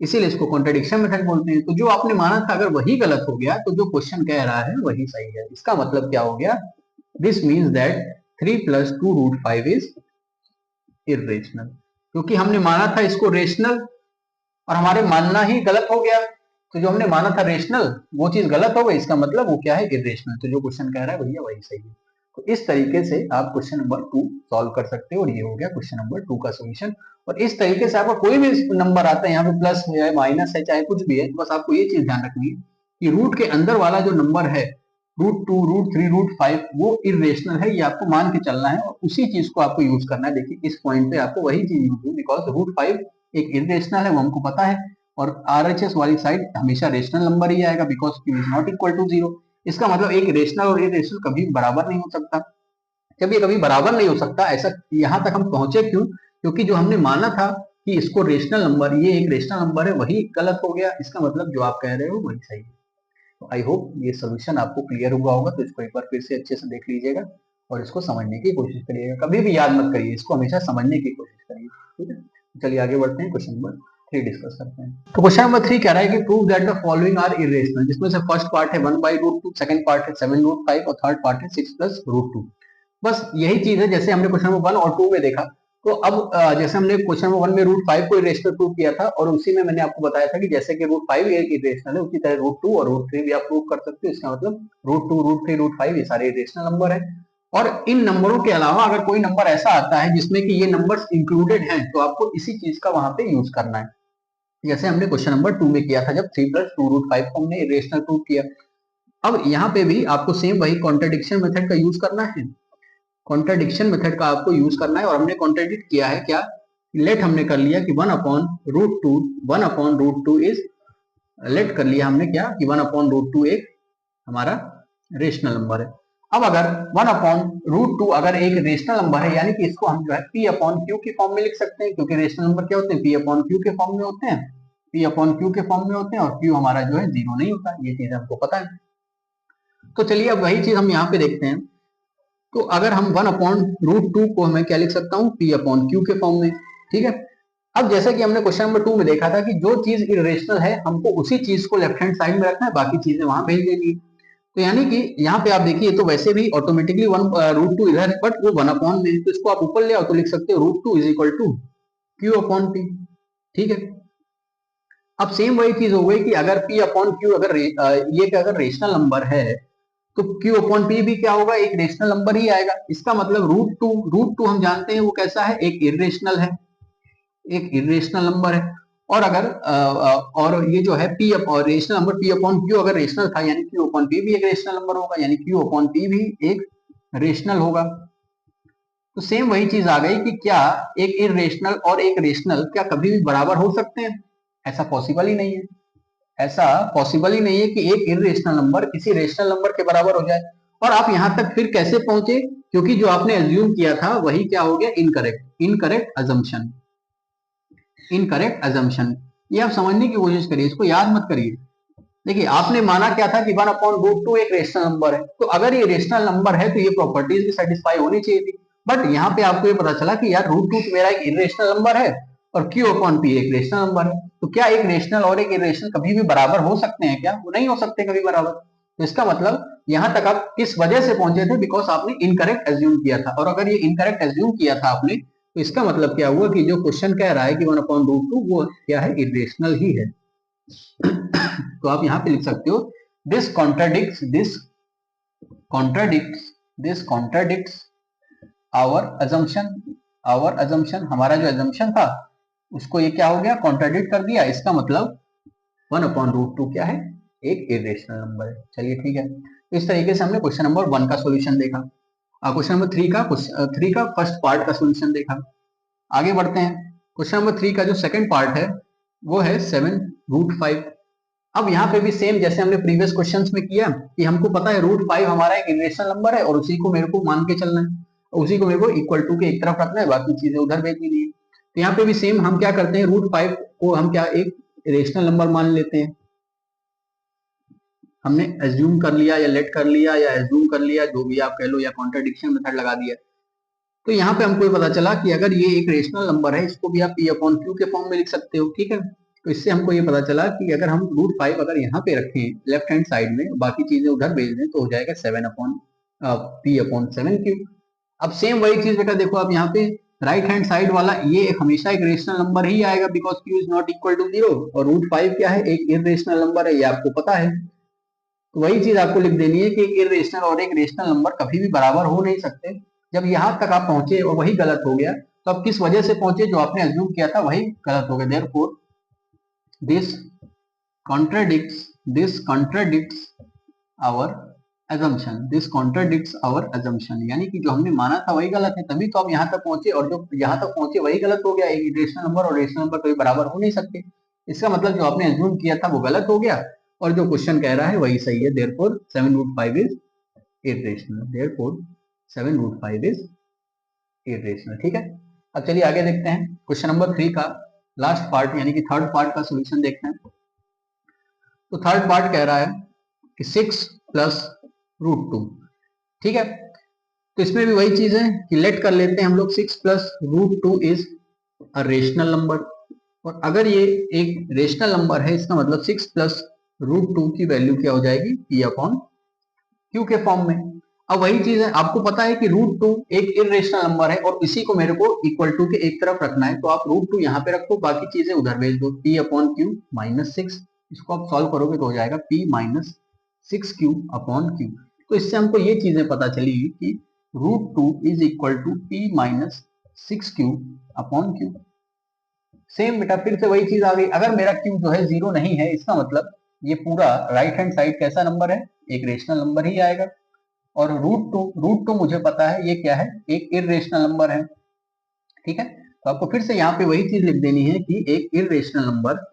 इसीलिए इसको कॉन्ट्रडिक्शन मेथड बोलते हैं। तो जो आपने माना था अगर वही गलत हो गया, तो जो क्वेश्चन कह रहा है वही सही है। इसका मतलब क्या हो गया? This means that 3 + 2√5 is irrational, क्योंकि हमने माना था इसको रेशनल, और हमारे मानना ही गलत हो गया। तो जो हमने माना था रेशनल वो चीज गलत हो गई, इसका मतलब वो क्या है, इरेशनल। तो जो क्वेश्चन कह रहा है भैया वही सही है। तो इस तरीके से आप क्वेश्चन नंबर 2 सॉल्व कर सकते हो, और ये हो गया क्वेश्चन नंबर 2 का सोल्यूशन। और इस तरीके से आपका कोई भी नंबर आता है, यहाँ पे प्लस है, माइनस है, चाहे कुछ भी है, तो बस आपको ये चीज ध्यान रखनी है कि रूट के अंदर वाला जो नंबर है √2, √3, √5 वो इरेशनल है, ये आपको मान के चलना है और उसी चीज को आपको यूज करना है। देखिए इस पॉइंट पे आपको वही चीज यूज है, बिकॉज √5 एक इरेशनल है, वो हमको पता है, और RHS वाली साइड हमेशा रेशनल नंबर ही आएगा, because q is not equal to 0। इसका मतलब एक रेशनल और इरेशनल कभी बराबर नहीं हो सकता। जब ये कभी बराबर नहीं हो सकता, ऐसा यहाँ तक हम पहुंचे क्यों? क्योंकि जो हमने माना था कि इसको रेशनल नंबर, ये एक रेशनल नंबर है, वही गलत हो गया। इसका मतलब जो आप कह रहे हो वही सही है। तो आई होप ये सोल्यूशन आपको क्लियर हुआ होगा। तो इसको एक बार फिर से अच्छे से देख लीजिएगा और इसको समझने की कोशिश करिएगा। कभी भी याद मत करिए, इसको हमेशा समझने की कोशिश करिए। ठीक है, चलिए आगे बढ़ते हैं, क्वेश्चन नंबर 3 डिस्कस करते हैं। तो क्वेश्चन नंबर 3 कह रहा है कि prove that the following are irrational, जिसमें से फर्स्ट पार्ट है 1/√2, सेकंड पार्ट है 7√5 और थर्ड पार्ट है 6 + √2। बस यही चीज है जैसे हमने क्वेश्चन नंबर 1 और 2 में देखा। तो अब जैसे हमने क्वेश्चन नंबर 1 में √5 को इरेशनल प्रूव किया था, और उसी में मैंने आपको बताया था कि जैसे कि √5 एक इरेशनल है, उसी तरह √2 और √3 भी आप प्रूव कर सकते हो। इसका मतलब √2, √3, √5 ये सारे इरेशनल नंबर है। और इन नंबरों के अलावा अगर कोई नंबर ऐसा आता है जिसमें कि ये नंबर्स इंक्लूडेड हैं, तो आपको इसी चीज का वहां पे यूज करना है, जैसे हमने क्वेश्चन नंबर 2 में किया था, जब 3 + 2√5 को हमने इरेशनल प्रूव किया। अब यहाँ पे भी आपको सेम वही कॉन्ट्रडिक्शन मेथड का यूज करना है। कॉन्ट्रडिक्शन मेथड का आपको यूज करना है, और हमने कॉन्ट्रडिक्ट किया है क्या? लेट हमने कर लिया कि 1/√2 इज, लेट कर लिया हमने क्या कि 1/√2 एक हमारा रेशनल नंबर है। अब अगर 1/√2 अगर एक रेशनल नंबर है, यानी कि इसको हम जो है P/Q के फॉर्म में लिख सकते हैं, क्योंकि रेशनल नंबर क्या होते हैं? P/Q के फॉर्म में होते हैं, P/Q के फॉर्म में होते हैं, और Q हमारा जो है 0 नहीं होता, ये चीज हमको पता है। तो चलिए अब वही चीज हम यहाँ पे देखते हैं। तो अगर हम 1/√2 को मैं क्या लिख सकता हूँ? P/Q के फॉर्म में। ठीक है, अब जैसा कि हमने क्वेश्चन नंबर 2 में देखा था कि जो चीज इरेशनल है, हमको उसी चीज को लेफ्ट हैंड साइड में रखना है, बाकी चीजें वहां भेज देनी है। तो यानी कि यहाँ पे आप देखिए, तो वैसे भी ऑटोमेटिकली 1/√2 इधर है, बट वो 1/, में, तो इसको आप ऊपर ले आओ तो लिख सकते हो √2 = Q/P। ठीक है, अब सेम वही चीज हो गई कि अगर P/Q अगर ये अगर रेशनल नंबर है, तो Q/P भी क्या होगा? एक रेशनल नंबर ही आएगा। इसका मतलब √2 हम जानते हैं वो कैसा है? एक इरेशनल है, एक इरेशनल नंबर है। और अगर और ये जो है रेशनल नंबर P/Q अगर रेशनल था, यानी Q/P भी एक रेशनल नंबर होगा, यानी Q/P भी एक रेशनल होगा। तो सेम वही चीज आ गई कि क्या एक इरेशनल और एक रेशनल क्या कभी भी बराबर हो सकते हैं? ऐसा पॉसिबल ही नहीं है। ऐसा पॉसिबल ही नहीं है कि एक इरेशनल नंबर किसी रेशनल नंबर के बराबर हो जाए। और आप यहां तक फिर कैसे पहुंचे? क्योंकि जो आपने एज्यूम किया था वही क्या हो गया? Incorrect assumption. इनकरेक्ट अजम्पशन, ये आप समझने की कोशिश करिए, इसको याद मत करिए। देखिए आपने माना क्या था कि 1/√2 एक रेशनल नंबर है, तो अगर ये रेशनल नंबर है तो ये प्रॉपर्टीज भी सेटिस्फाई होनी चाहिए थी। बट यहाँ पे आपको ये पता चला कि यार √2 मेरा एक इरेशनल नंबर है और Q/P एक रेशनल नंबर है। तो क्या एक रेशनल और एक इरेशनल कभी भी बराबर हो सकते हैं क्या? वो नहीं हो सकते कभी बराबर। तो इसका मतलब यहाँ तक आप किस वजह से पहुंचे थे? बिकॉज आपने इनकरेक्ट एज्यूम किया था, और अगर ये इनकरेक्ट एज्यूम किया था आपने, तो इसका मतलब क्या हुआ कि जो क्वेश्चन कह रहा है कि 1/√2 वो क्या है? इरेशनल ही है। तो आप यहाँ पे लिख सकते हो दिस कॉन्ट्राडिक्ट्स आवर अजम्पशन। हमारा जो अजम्पशन था उसको ये क्या हो गया? कॉन्ट्राडिक्ट कर दिया। इसका मतलब 1/√2 क्या है? एक इरेशनल नंबर है। चलिए ठीक है, इस तरीके से हमने क्वेश्चन नंबर 1 का सोल्यूशन देखा। क्वेश्चन नंबर 3 का फर्स्ट पार्ट का सोल्यूशन देखा। आगे बढ़ते हैं, क्वेश्चन नंबर 3 का जो सेकंड पार्ट है वो है 7√5। अब यहाँ पे भी सेम जैसे हमने प्रीवियस क्वेश्चंस में किया कि हमको पता है √5 हमारा एक इरेशनल नंबर है, और उसी को मेरे को मान के चलना है, उसी को मेरे को इक्वल टू के एक तरफ रखना है, बाकी चीजें उधर भेज दी है। तो यहाँ पे भी सेम हम क्या करते हैं? √5 को हम क्या एक रेशनल नंबर मान लेते हैं। हमने एज्यूम कर लिया या लेट कर लिया या एज्यूम कर लिया, जो भी आप कह लो, या कॉन्ट्रडिक्शन मेथड लगा दिया। तो यहाँ पे हमको ये पता चला कि अगर ये एक रेशनल नंबर है, इसको भी आप P/Q के फॉर्म में लिख सकते हो। ठीक है, तो इससे हमको ये पता चला कि अगर हम √5 अगर यहाँ पे रखें लेफ्ट हैंड साइड में, बाकी चीजें उधर भेज दें, तो हो जाएगा P/7Q। अब सेम वही चीज बेटा देखो, आप यहाँ पे राइट हैंड साइड वाला ये हमेशा एक रेशनल नंबर ही आएगा, because Q is not equal to 0, और √5 क्या है? एक इरेशनल नंबर है, ये आपको पता है। तो वही चीज आपको लिख देनी है कि एक इरेशनल और एक रेशनल नंबर कभी भी बराबर हो नहीं सकते। जब यहाँ तक आप पहुंचे और वही गलत हो गया, तो आप किस वजह से पहुंचे? जो आपने अज्यूम किया था वही गलत हो गया। Therefore this contradicts our assumption, this contradicts our assumption, यानी कि जो हमने माना था वही गलत है, तभी तो आप यहाँ तक पहुंचे, और जो यहाँ तक पहुंचे वही गलत हो गया। एक रेशनल नंबर और रेशनल नंबर कभी बराबर हो नहीं सकते। इसका मतलब जो आपने एज्यूम किया था वो गलत हो गया, और जो क्वेश्चन कह रहा है वही सही है। Therefore 7√5 is irrational. Therefore 7√5 is irrational. ठीक है, अब चलिए आगे देखते हैं क्वेश्चन नंबर 3 का लास्ट पार्ट, यानी कि थर्ड पार्ट का सोल्यूशन देखते हैं। तो थर्ड पार्ट कह रहा है कि 6 + √2। ठीक है, तो इसमें भी वही चीज है कि लेट कर लेते हैं हम लोग 6 + √2 इज अ रेशनल नंबर, और अगर ये एक रेशनल नंबर है इसका मतलब 6 + √2 की वैल्यू क्या हो जाएगी, P/Q के फॉर्म में। अब वही चीज है, आपको पता है कि √2 एक इरेशनल नंबर है और इसी को मेरे को इक्वल टू के एक तरफ रखना है, तो आप √2 यहाँ पे रखो, बाकी चीजें उधर भेज दो। P/Q -6, इसको आप सॉल्व करोगे तो हो जाएगा P - 6Q/Q। तो इससे हमको ये चीजें पता चली कि √2 is equal to P - 6Q/Q। Same बेटा फिर से वही चीज आ गई, अगर मेरा Q जो है 0 नहीं है, इसका मतलब ये पूरा राइट हैंड साइड कैसा नंबर है, एक रेशनल नंबर ही आएगा। और √2 मुझे पता है ये क्या है, एक इरेशनल नंबर है। ठीक है, तो आपको फिर से यहाँ पे वही चीज लिख देनी है कि एक इरेशनल नंबर,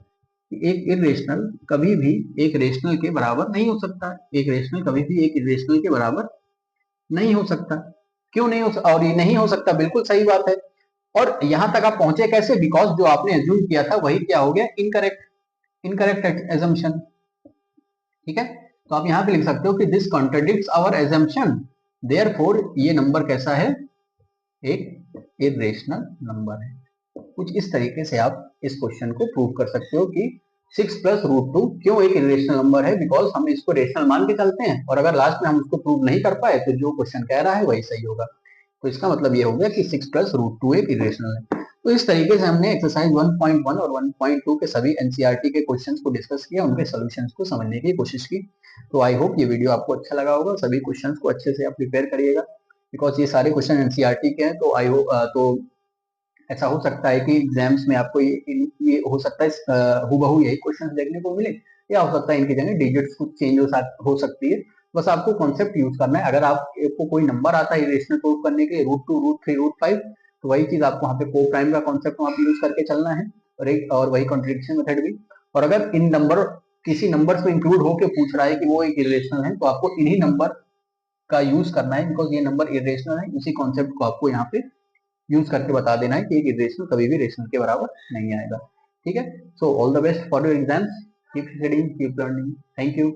एक इरेशनल कभी भी एक रेशनल के बराबर नहीं हो सकता। एक रेशनल कभी भी एक इरेशनल के बराबर नहीं हो सकता। क्यों नहीं हो सकता? और ये नहीं हो सकता, बिल्कुल सही बात है। और यहां तक आप पहुंचे कैसे? बिकॉज जो आपने एज्यूम किया था वही क्या हो गया, इनकरेक्ट एजम्पशन। ठीक है, तो आप यहाँ पे लिख सकते हो कि this contradicts our assumption, therefore ये नंबर कैसा है, एक इरेशनल नंबर है। कुछ इस तरीके से आप इस क्वेश्चन को प्रूव कर सकते हो कि 6 + √2 क्यों एक इरेशनल नंबर है, बिकॉज हम इसको रेशनल मान के चलते हैं, और अगर लास्ट में हम उसको प्रूव नहीं कर पाए तो जो क्वेश्चन कह रहा है वही सही होगा। तो इसका मतलब ये हो गया कि 6 + √2 एक इरेशनल है। तो इस तरीके से हमने एक्सरसाइज 1.1 और 1.2 के सभी एनसीईआरटी के क्वेश्चंस को डिस्कस किया, उनके सॉल्यूशंस को समझने की कोशिश की। तो आई होप ये वीडियो आपको अच्छा लगा होगा। सभी क्वेश्चंस को अच्छे से आप प्रिपेयर करिएगा, बिकॉज ये सारे क्वेश्चन एनसीईआरटी के हैं। तो आई होप तो ऐसा हो सकता है कि एग्जाम्स में आपको ये हो सकता है हूबहू यही क्वेश्चन देखने को मिले, या हो सकता है इनकी जगह डिजिट्स कुछ चेंज हो सकती है। बस आपको कॉन्सेप्ट यूज करना है। अगर आपको कोई नंबर आता है इरेशनल प्रूव करने के लिए, √2, √3, √5, तो वही चीज आपको वहाँ पे को प्राइम का कॉन्सेप्ट वहाँ पे यूज करके चलना है, और वही कॉन्ट्रडिक्शन मेथड भी। और अगर इन नंबर किसी नंबर में इंक्लूड होकर पूछ रहा है कि वो एक इरेशनल है, तो आपको इन्हीं नंबर का यूज करना है, बिकॉज ये नंबर इरेशनल है। उसी कॉन्सेप्ट को आपको यहाँ पे यूज करके बता देना है कि एक इरेशनल कभी भी रेशनल के बराबर नहीं आएगा। ठीक है, so all the best for your exams, keep studying, keep learning, thank you.